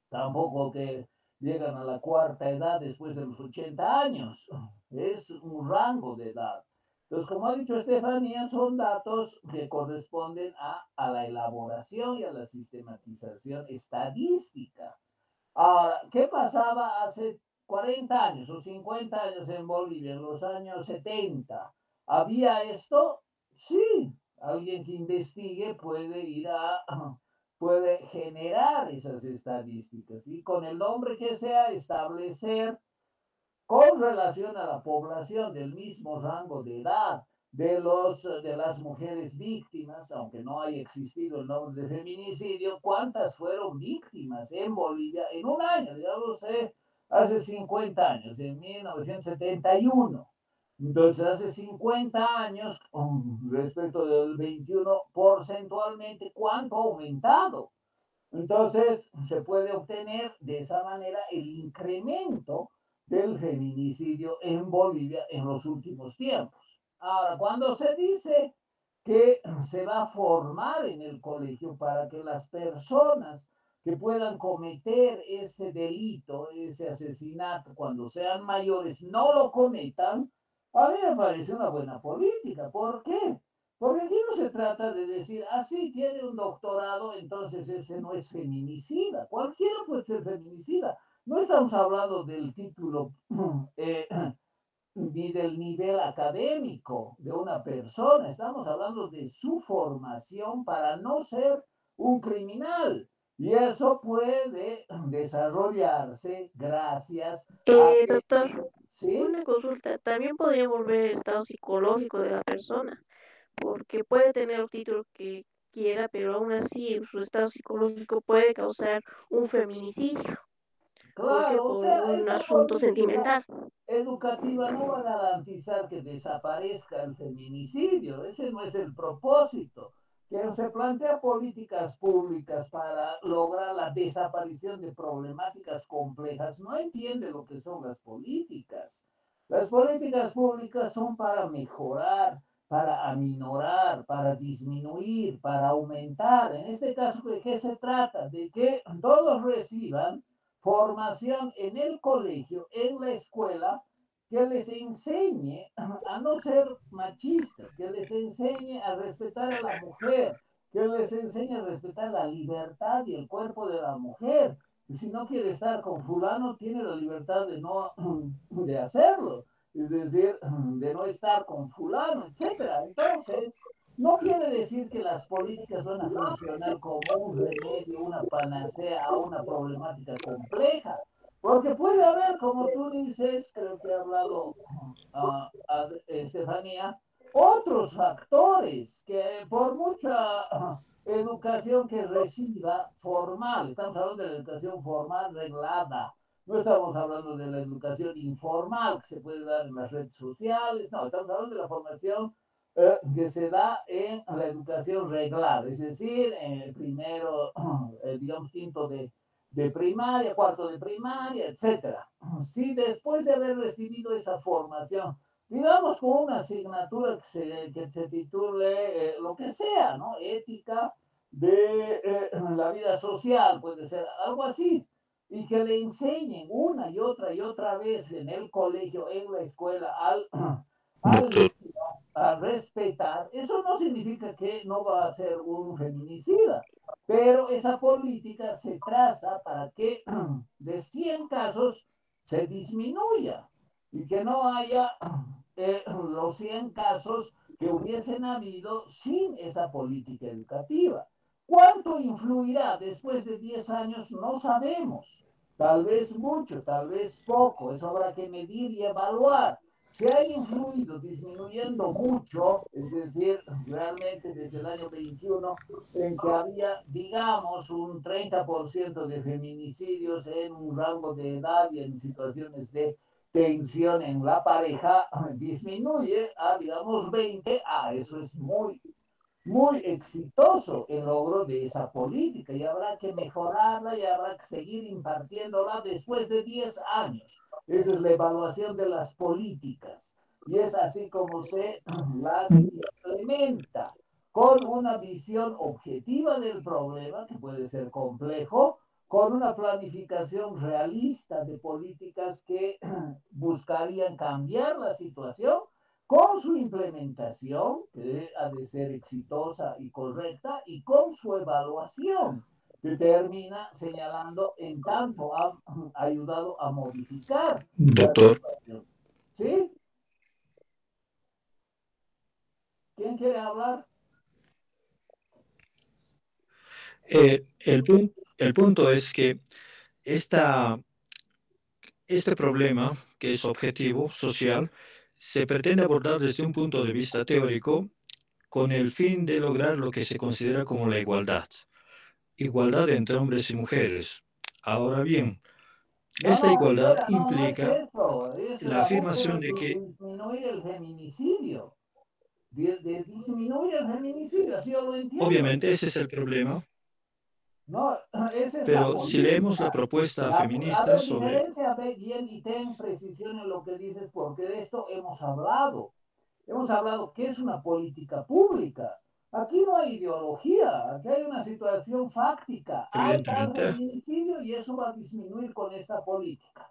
Tampoco que llegan a la cuarta edad después de los 80 años, es un rango de edad. Entonces, como ha dicho Estefanía, son datos que corresponden a la elaboración y a la sistematización estadística. Ahora, ¿qué pasaba hace 40 años o 50 años en Bolivia, en los años 70? ¿Había esto? Sí, alguien que investigue puede ir a, puede generar esas estadísticas y con el nombre que sea establecer con relación a la población del mismo rango de edad de las mujeres víctimas, aunque no haya existido el nombre de feminicidio, ¿cuántas fueron víctimas en Bolivia en un año? Digamos, hace 50 años, en 1971. Entonces, hace 50 años, respecto del 21, porcentualmente, ¿cuánto ha aumentado? Entonces, se puede obtener de esa manera el incremento del feminicidio en Bolivia en los últimos tiempos. Ahora, cuando se dice que se va a formar en el colegio para que las personas que puedan cometer ese delito, ese asesinato, cuando sean mayores, no lo cometan, a mí me parece una buena política. ¿Por qué? Porque aquí no se trata de decir, ah, sí, tiene un doctorado, entonces ese no es feminicida. Cualquiera puede ser feminicida. No estamos hablando del título eh, ni del nivel académico de una persona, estamos hablando de su formación para no ser un criminal. Y eso puede desarrollarse gracias a que, Doctor, ¿sí? una consulta. También podría volver el estado psicológico de la persona, porque puede tener el título que quiera, pero aún así su estado psicológico puede causar un feminicidio. ¿Por qué? Claro, o Por sea, un esta asunto política sentimental. educativa no va a garantizar que desaparezca el feminicidio, ese no es el propósito. Que se plantea políticas públicas para lograr la desaparición de problemáticas complejas, no entiende lo que son las políticas. Las políticas públicas son para mejorar, para aminorar, para disminuir, para aumentar. En este caso, ¿de qué se trata? De que todos reciban formación en el colegio, en la escuela, que les enseñe a no ser machistas, que les enseñe a respetar a la mujer, que les enseñe a respetar la libertad y el cuerpo de la mujer. Y si no quiere estar con fulano, tiene la libertad de no de hacerlo, es decir, de no estar con fulano, etcétera. Entonces, no quiere decir que las políticas van a funcionar como un remedio, una panacea a una problemática compleja, porque puede haber, como tú dices, creo que ha hablado Estefanía, otros factores que por mucha educación que reciba formal, estamos hablando de la educación formal reglada, no estamos hablando de la educación informal que se puede dar en las redes sociales, no, estamos hablando de la formación que se da en la educación reglada, es decir, en el primero, digamos, quinto de primaria, cuarto de primaria, etcétera. Si después de haber recibido esa formación, digamos con una asignatura que se titule lo que sea, ¿no? Ética de la vida social, puede ser algo así, y que le enseñen una y otra vez en el colegio, en la escuela, al Doctor, niño a respetar, eso no significa que no va a ser un feminicida, pero esa política se traza para que de 100 casos se disminuya y que no haya los 100 casos que hubiesen habido sin esa política educativa. ¿Cuánto influirá después de 10 años? No sabemos. Tal vez mucho, tal vez poco. Eso habrá que medir y evaluar. Se ha influido disminuyendo mucho, es decir, realmente desde el año 21, en que había, digamos, un 30% de feminicidios en un rango de edad y en situaciones de tensión en la pareja, disminuye a, digamos, 20, eso es muy exitoso el logro de esa política y habrá que mejorarla y habrá que seguir impartiéndola después de 10 años. Esa es la evaluación de las políticas y es así como se las implementa con una visión objetiva del problema, que puede ser complejo, con una planificación realista de políticas que buscarían cambiar la situación con su implementación, que ha de ser exitosa y correcta, y con su evaluación, que termina señalando en tanto ha ayudado a modificar la doctor, situación. ¿Sí? ¿Quién quiere hablar? el punto es que esta, este problema, que es objetivo, social, se pretende abordar desde un punto de vista teórico con el fin de lograr lo que se considera como la igualdad entre hombres y mujeres. Ahora bien, No, esta no, igualdad espera, no, no es implica eso, es la la afirmación búsqueda de de que, disminuir el feminicidio, de disminuir el feminicidio, así yo lo entiendo. obviamente, ese es el problema, No, esa es la pero si leemos la política. propuesta A feminista ver, sobre, diferencia bien y ten precisión en lo que dices, porque de esto hemos hablado. Hemos hablado que es una política pública. Aquí no hay ideología, aquí hay una situación fáctica. Hay tal Evidentemente, feminicidio y eso va a disminuir con esta política.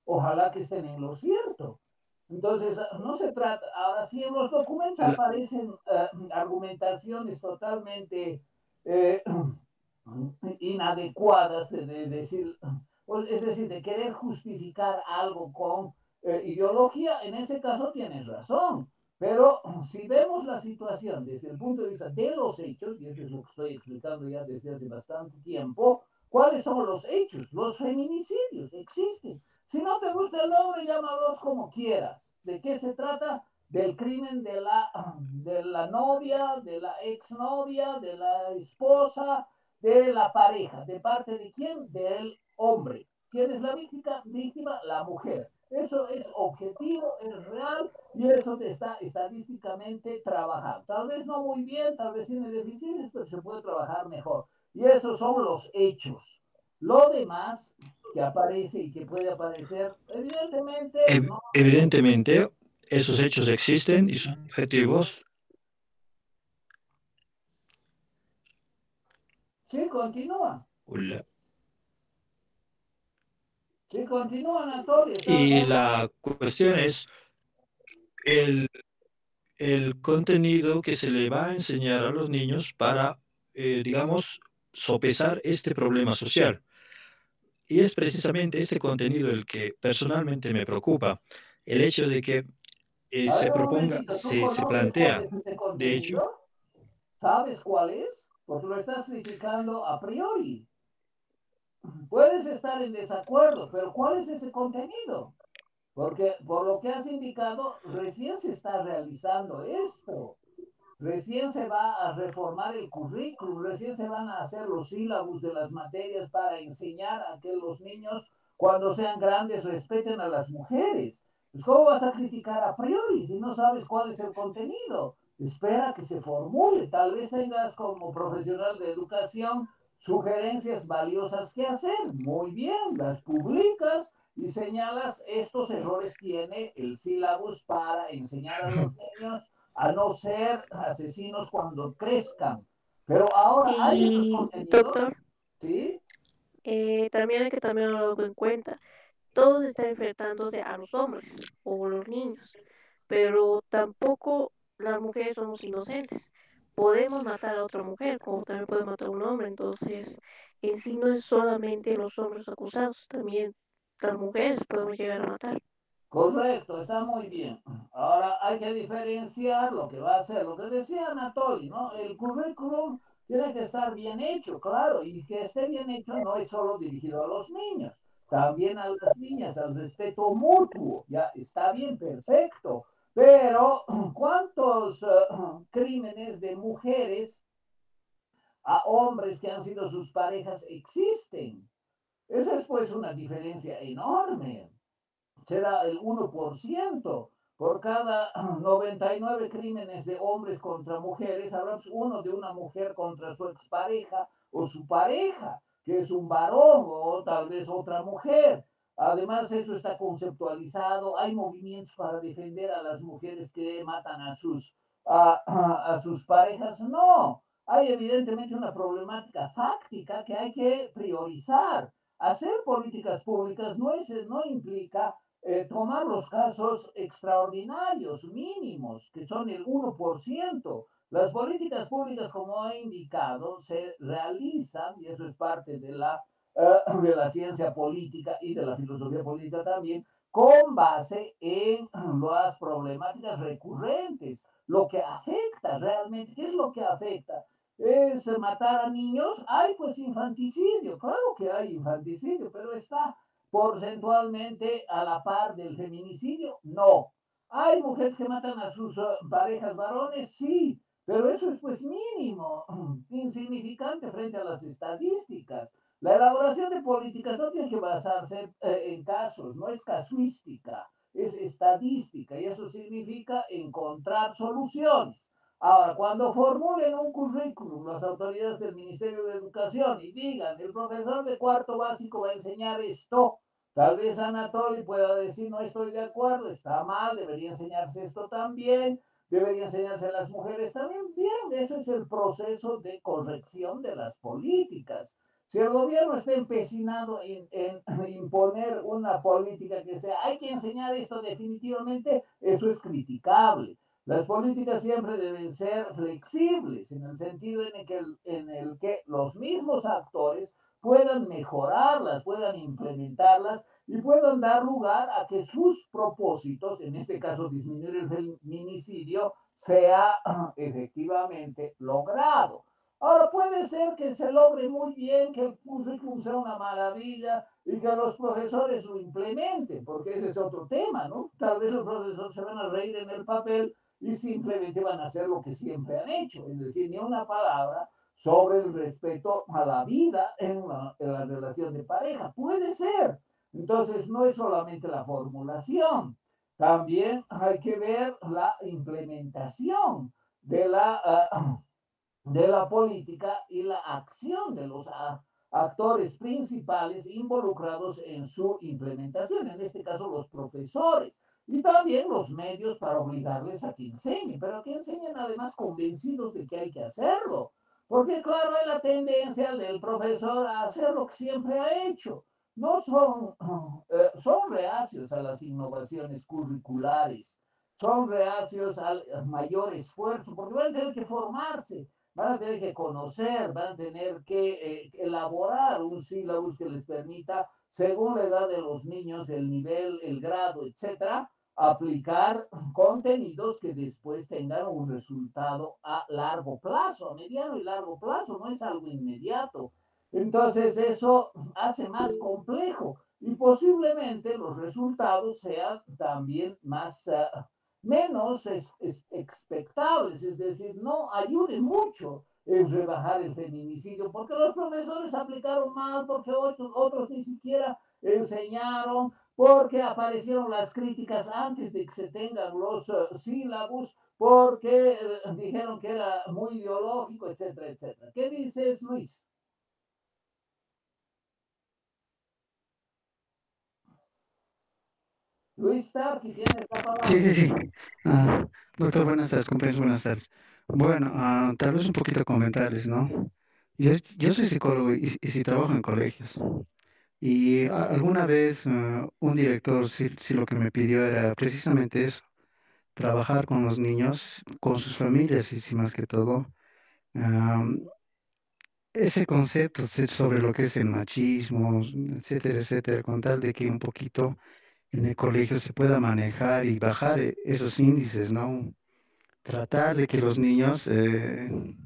Ojalá que estén en lo cierto. Entonces, no se trata, ahora sí en los documentos la- aparecen argumentaciones totalmente eh, inadecuadas de decir, es decir, de querer justificar algo con ideología, en ese caso tienes razón. Pero si vemos la situación desde el punto de vista de los hechos, y eso es lo que estoy explicando ya desde hace bastante tiempo, ¿cuáles son los hechos? Los feminicidios existen. Si no te gusta el nombre, llámalos como quieras. ¿De qué se trata? Del crimen de la novia, de la exnovia, de la esposa, de la pareja. ¿De parte de quién? Del hombre. ¿Quién es la víctima? Víctima, la mujer. Eso es objetivo, es real y eso te está estadísticamente trabajado. Tal vez no muy bien, tal vez tiene deficiencias, pero se puede trabajar mejor. Y esos son los hechos. Lo demás que aparece y que puede aparecer, evidentemente no. evidentemente, esos hechos existen y son objetivos. Sí, continúa. Hola. Sí, continúa, Anatoly. Y la cuestión es el, el contenido que se le va a enseñar a los niños para, digamos, sopesar este problema social. Y es precisamente este contenido el que personalmente me preocupa. El hecho de que A ver, se un proponga, momentito, ¿tú se conoces cuál plantea, es este de hecho, contenido? ¿Sabes cuál es? Porque lo estás criticando a priori. Puedes estar en desacuerdo, pero ¿cuál es ese contenido? Porque por lo que has indicado, recién se está realizando esto. Recién se va a reformar el currículum, recién se van a hacer los sílabos de las materias para enseñar a que los niños, cuando sean grandes, respeten a las mujeres. Pues, ¿cómo vas a criticar a priori si no sabes cuál es el contenido? Espera que se formule. Tal vez tengas como profesional de educación sugerencias valiosas que hacer. Muy bien, las publicas y señalas estos errores tiene el sílabus para enseñar a los niños a no ser asesinos cuando crezcan. Pero ahora hay estos Y contenidos, doctor, ¿sí? también hay que tomar algo en cuenta. Todos están enfrentándose a los hombres o los niños, pero tampoco las mujeres somos inocentes. Podemos matar a otra mujer, como también puede matar a un hombre. Entonces, en sí no es solamente los hombres acusados, también las mujeres podemos llegar a matar. Correcto, está muy bien. Ahora hay que diferenciar lo que va a ser, lo que decía Anatoly, ¿no? El currículum tiene que estar bien hecho, claro, y que esté bien hecho no es solo dirigido a los niños, también a las niñas, al respeto mutuo, ya está bien, perfecto. Pero, ¿cuántos crímenes de mujeres a hombres que han sido sus parejas existen? Esa es pues una diferencia enorme. Será el 1%. Por cada 99 crímenes de hombres contra mujeres, habrá uno de una mujer contra su expareja o su pareja, que es un varón o tal vez otra mujer. Además, eso está conceptualizado. Hay movimientos para defender a las mujeres que matan a sus parejas. No, hay evidentemente una problemática fáctica que hay que priorizar. Hacer políticas públicas no implica tomar los casos extraordinarios, mínimos, que son el 1%. Las políticas públicas, como he indicado, se realizan, y eso es parte de la ciencia política y de la filosofía política también, con base en las problemáticas recurrentes, lo que afecta realmente. ¿Qué es lo que afecta? ¿Es matar a niños? Hay pues infanticidio, claro que hay infanticidio, pero está porcentualmente a la par del feminicidio. No. ¿Hay mujeres que matan a sus parejas varones? Sí, pero eso es pues mínimo, insignificante frente a las estadísticas. La elaboración de políticas no tiene que basarse en casos, no es casuística, es estadística y eso significa encontrar soluciones. Ahora, cuando formulen un currículum las autoridades del Ministerio de Educación y digan, el profesor de cuarto básico va a enseñar esto, tal vez Anatoly pueda decir, no estoy de acuerdo, está mal, debería enseñarse esto también, debería enseñarse a las mujeres también. Bien, eso es el proceso de corrección de las políticas. Si el gobierno está empecinado en imponer una política que sea, hay que enseñar esto definitivamente, eso es criticable. Las políticas siempre deben ser flexibles, en el sentido en el que los mismos actores puedan mejorarlas, puedan implementarlas y puedan dar lugar a que sus propósitos, en este caso disminuir el feminicidio, sea efectivamente logrado. Ahora puede ser que se logre muy bien, que el currículum sea una maravilla y que los profesores lo implementen, porque ese es otro tema, ¿no? Tal vez los profesores se van a reír en el papel y simplemente van a hacer lo que siempre han hecho, es decir, ni una palabra sobre el respeto a la vida en la relación de pareja. Puede ser. Entonces, no es solamente la formulación, también hay que ver la implementación de la política y la acción de los actores principales involucrados en su implementación, en este caso los profesores, y también los medios para obligarles a que enseñen, pero que enseñen además convencidos de que hay que hacerlo, porque claro, hay la tendencia del profesor a hacer lo que siempre ha hecho. No son reacios a las innovaciones curriculares, son reacios al mayor esfuerzo, porque van a tener que formarse, van a tener que conocer, van a tener que elaborar un sílabus que les permita, según la edad de los niños, el nivel, el grado, etcétera, aplicar contenidos que después tengan un resultado a largo plazo, a mediano y largo plazo, no es algo inmediato. Entonces eso hace más complejo y posiblemente los resultados sean también menos expectables, es decir, no ayude mucho en rebajar el feminicidio, porque los profesores aplicaron mal, porque otros ni siquiera enseñaron, porque aparecieron las críticas antes de que se tengan los sílabus, porque dijeron que era muy ideológico, etcétera, etcétera. ¿Qué dices, Luis? Luis Tarqui, tienes la Sí, palabra. sí, sí. Ah, doctor, buenas tardes, compañeros, buenas tardes. Bueno, tal vez un poquito comentarles, ¿no? Yo soy psicólogo y sí trabajo en colegios. Y alguna vez un director sí lo que me pidió era precisamente eso, trabajar con los niños, con sus familias y sí más que todo, am, ese concepto sobre lo que es el machismo, etcétera, etcétera, con tal de que un poquito en el colegio se pueda manejar y bajar esos índices, ¿no? Tratar de que los niños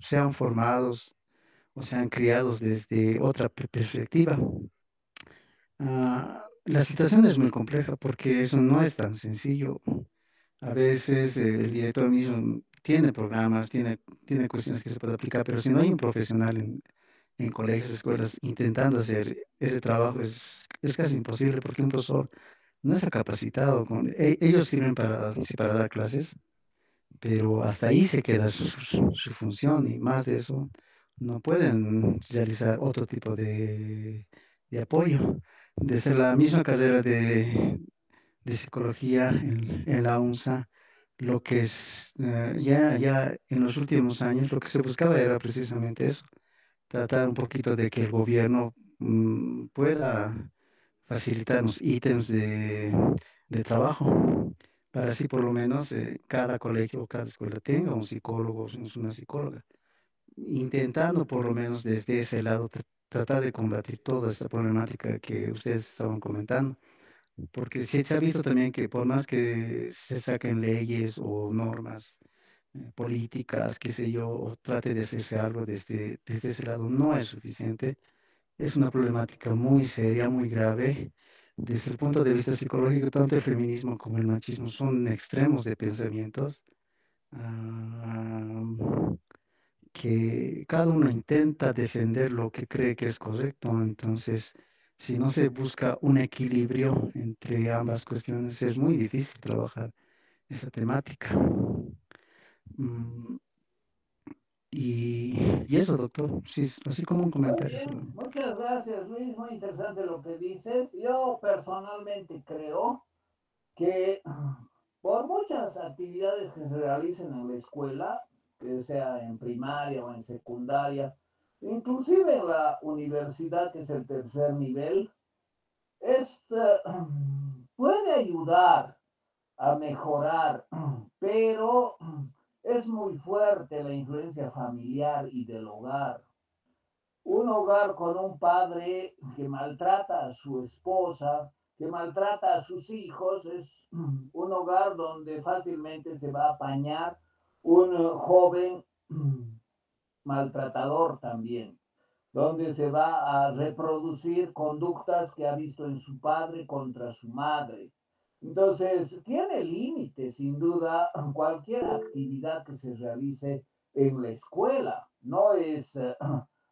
sean formados o sean criados desde otra perspectiva. La situación es muy compleja porque eso no es tan sencillo. A veces el director mismo tiene programas, tiene cuestiones que se puede aplicar, pero si no hay un profesional en colegios, escuelas, intentando hacer ese trabajo, es casi imposible porque un profesor no está capacitado. Ellos sirven sí, para dar clases, pero hasta ahí se queda su función y más de eso no pueden realizar otro tipo de apoyo. Desde la misma carrera de psicología en la UNSA, lo que es ya en los últimos años, lo que se buscaba era precisamente eso, tratar un poquito de que el gobierno pueda facilitarnos ítems de trabajo, para así por lo menos cada colegio o cada escuela tenga un psicólogo o una psicóloga, intentando por lo menos desde ese lado tratar de combatir toda esta problemática que ustedes estaban comentando. Porque sí se ha visto también que por más que se saquen leyes o normas políticas, qué sé yo, o trate de hacerse algo desde ese lado, no es suficiente. Es una problemática muy seria, muy grave. Desde el punto de vista psicológico, tanto el feminismo como el machismo son extremos de pensamientos ah, que cada uno intenta defender lo que cree que es correcto. Entonces, si no se busca un equilibrio entre ambas cuestiones, es muy difícil trabajar esa temática. Mm, y eso, doctor, sí, así como un Muy comentario bien, solamente. muchas gracias, Luis. Muy interesante lo que dices. Yo personalmente creo que por muchas actividades que se realicen en la escuela, que sea en primaria o en secundaria, inclusive en la universidad, que es el tercer nivel, puede ayudar a mejorar, pero es muy fuerte la influencia familiar y del hogar. Un hogar con un padre que maltrata a su esposa, que maltrata a sus hijos, es un hogar donde fácilmente se va a apañar un joven maltratador también, donde se va a reproducir conductas que ha visto en su padre contra su madre. Entonces, tiene límites, sin duda, cualquier actividad que se realice en la escuela. No es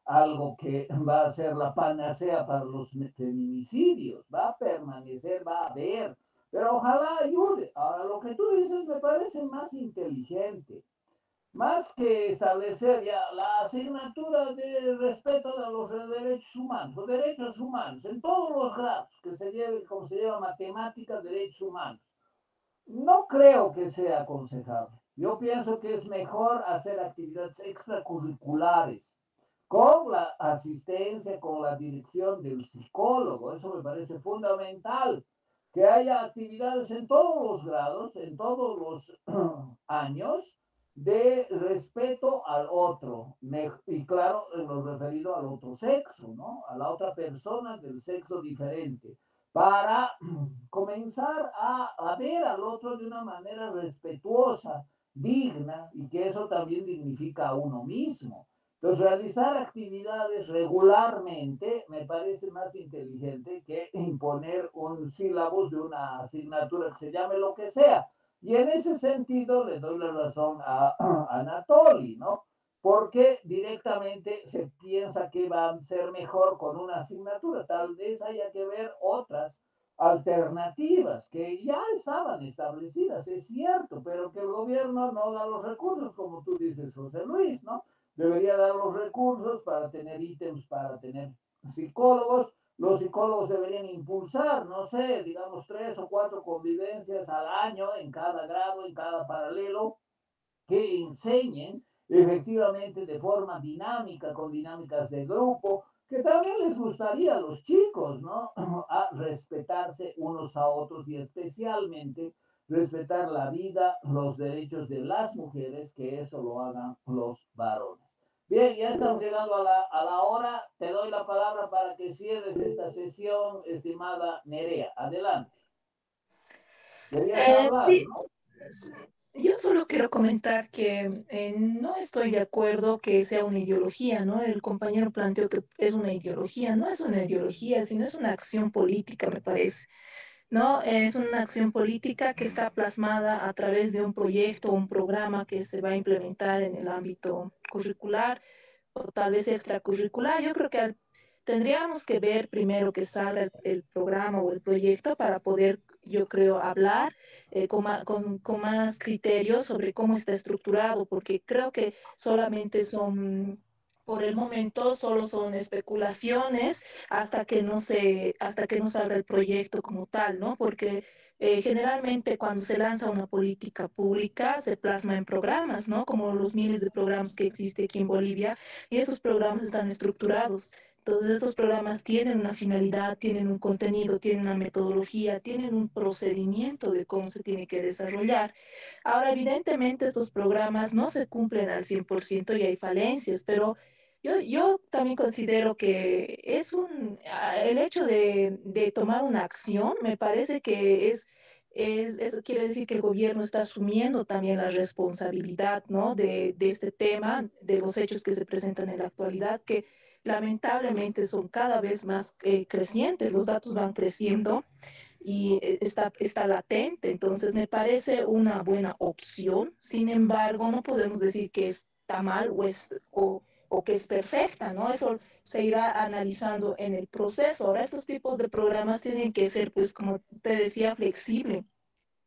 algo que va a ser la panacea para los feminicidios. Va a permanecer, va a haber, pero ojalá ayude. Ahora, lo que tú dices me parece más inteligente. Más que establecer ya la asignatura de respeto de los derechos humanos, los derechos humanos, en todos los grados, que se lleve, como se llama, matemáticas, derechos humanos, no creo que sea aconsejable. Yo pienso que es mejor hacer actividades extracurriculares con la asistencia, con la dirección del psicólogo. Eso me parece fundamental, que haya actividades en todos los grados, en todos los años, de respeto al otro, y claro, en lo referido al otro sexo, ¿no? A la otra persona del sexo diferente, para comenzar a ver al otro de una manera respetuosa, digna, y que eso también dignifica a uno mismo. Entonces, realizar actividades regularmente me parece más inteligente que imponer un sílabus de una asignatura que se llame lo que sea. Y en ese sentido le doy la razón a Anatoly, ¿no? Porque directamente se piensa que va a ser mejor con una asignatura. Tal vez haya que ver otras alternativas que ya estaban establecidas, es cierto, pero que el gobierno no da los recursos, como tú dices, José Luis, ¿no? Debería dar los recursos para tener ítems, para tener psicólogos. Los psicólogos deberían impulsar, no sé, digamos 3 o 4 convivencias al año en cada grado, en cada paralelo, que enseñen efectivamente de forma dinámica, con dinámicas de grupo, que también les gustaría a los chicos, ¿no? A respetarse unos a otros y especialmente respetar la vida, los derechos de las mujeres, que eso lo hagan los varones. Bien, ya estamos llegando a la hora. Te doy la palabra para que cierres esta sesión, estimada Nerea. Adelante. Querías hablar, Sí, ¿no? yo solo quiero comentar que no estoy de acuerdo que sea una ideología, ¿no? El compañero planteó que es una ideología, no es una ideología, sino es una acción política, me parece, ¿no? Es una acción política que está plasmada a través de un proyecto, un programa que se va a implementar en el ámbito curricular o tal vez extracurricular. Yo creo que tendríamos que ver primero que salga el programa o el proyecto para poder, yo creo, hablar con más criterios sobre cómo está estructurado, porque creo que solamente son... Por el momento solo son especulaciones hasta que no salga el proyecto como tal, ¿no? Porque generalmente cuando se lanza una política pública se plasma en programas, ¿no? Como los miles de programas que existe aquí en Bolivia y estos programas están estructurados. Todos estos programas tienen una finalidad, tienen un contenido, tienen una metodología, tienen un procedimiento de cómo se tiene que desarrollar. Ahora, evidentemente, estos programas no se cumplen al 100% y hay falencias, pero yo también considero que el hecho de tomar una acción, me parece que eso quiere decir que el gobierno está asumiendo también la responsabilidad, ¿no? De este tema, de los hechos que se presentan en la actualidad, que lamentablemente son cada vez más crecientes, los datos van creciendo y está latente, entonces me parece una buena opción. Sin embargo, no podemos decir que está mal o que es perfecta, ¿no? Eso se irá analizando en el proceso. Ahora, estos tipos de programas tienen que ser, pues, como te decía, flexibles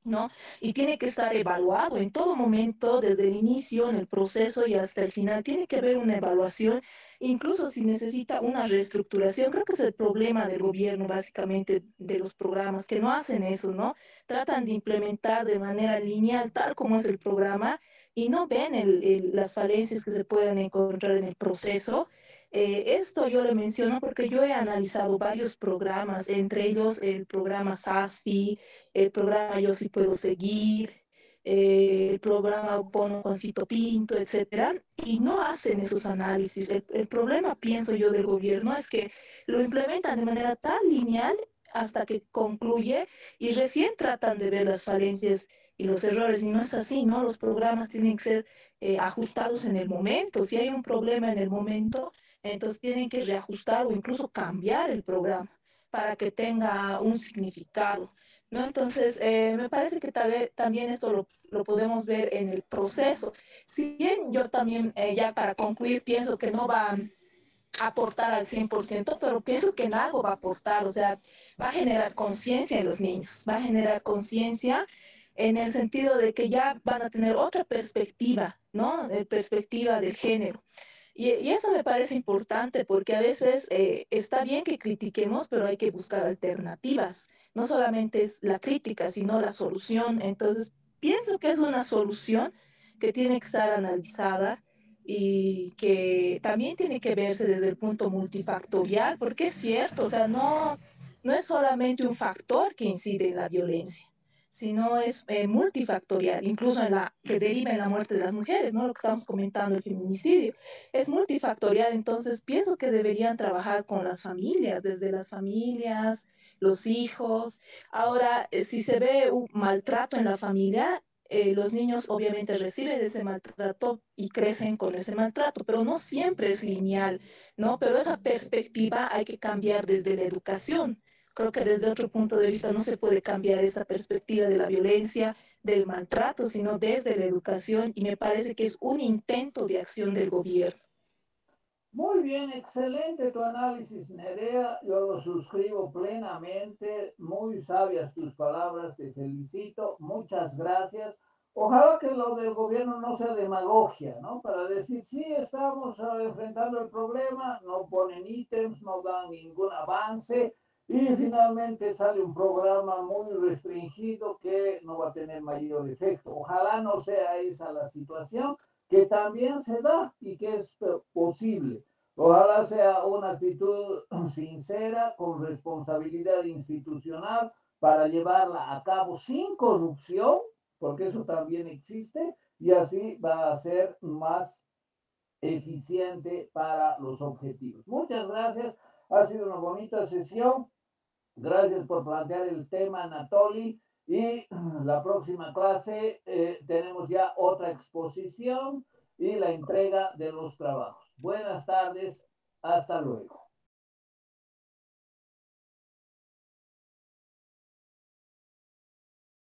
¿no? Y tiene que estar evaluado en todo momento, desde el inicio, en el proceso y hasta el final. Tiene que haber una evaluación, incluso si necesita una reestructuración. Creo que es el problema del gobierno, básicamente, de los programas, que no hacen eso, ¿no? Tratan de implementar de manera lineal, tal como es el programa, y no ven las falencias que se pueden encontrar en el proceso. Esto yo le menciono porque yo he analizado varios programas, entre ellos el programa SASFI, el programa Yo sí puedo seguir, el programa Bono Juancito Pinto, etcétera, y no hacen esos análisis. El problema, pienso yo, del gobierno es que lo implementan de manera tan lineal hasta que concluye y recién tratan de ver las falencias y los errores, y no es así, ¿no? Los programas tienen que ser ajustados en el momento. Si hay un problema en el momento, entonces tienen que reajustar o incluso cambiar el programa para que tenga un significado. ¿No? Entonces, me parece que tal vez también esto lo podemos ver en el proceso. Si bien yo también, ya para concluir, pienso que no va a aportar al 100%, pero pienso que en algo va a aportar, o sea, va a generar conciencia en los niños, va a generar conciencia en el sentido de que ya van a tener otra perspectiva, ¿no? De perspectiva del género. Y eso me parece importante porque a veces está bien que critiquemos, pero hay que buscar alternativas. No solamente es la crítica, sino la solución. Entonces, pienso que es una solución que tiene que estar analizada y que también tiene que verse desde el punto multifactorial, porque es cierto, o sea, no es solamente un factor que incide en la violencia, sino es multifactorial, incluso en la que deriva en la muerte de las mujeres, ¿no? Lo que estamos comentando, el feminicidio, es multifactorial. Entonces pienso que deberían trabajar con las familias, desde las familias, los hijos. Ahora, si se ve un maltrato en la familia, los niños obviamente reciben ese maltrato y crecen con ese maltrato, pero no siempre es lineal, ¿no? Pero esa perspectiva hay que cambiar desde la educación. Creo que desde otro punto de vista no se puede cambiar esta perspectiva de la violencia, del maltrato, sino desde la educación, y me parece que es un intento de acción del gobierno. Muy bien, excelente tu análisis, Nerea. Yo lo suscribo plenamente. Muy sabias tus palabras, te felicito. Muchas gracias. Ojalá que lo del gobierno no sea demagogia, ¿no? Para decir, sí, estamos enfrentando el problema, no ponen ítems, no dan ningún avance y finalmente sale un programa muy restringido que no va a tener mayor efecto. Ojalá no sea esa la situación, que también se da y que es posible. Ojalá sea una actitud sincera, con responsabilidad institucional, para llevarla a cabo sin corrupción, porque eso también existe, y así va a ser más eficiente para los objetivos. Muchas gracias, ha sido una bonita sesión. Gracias por plantear el tema, Anatoly. Y la próxima clase tenemos ya otra exposición y la entrega de los trabajos. Buenas tardes, hasta luego.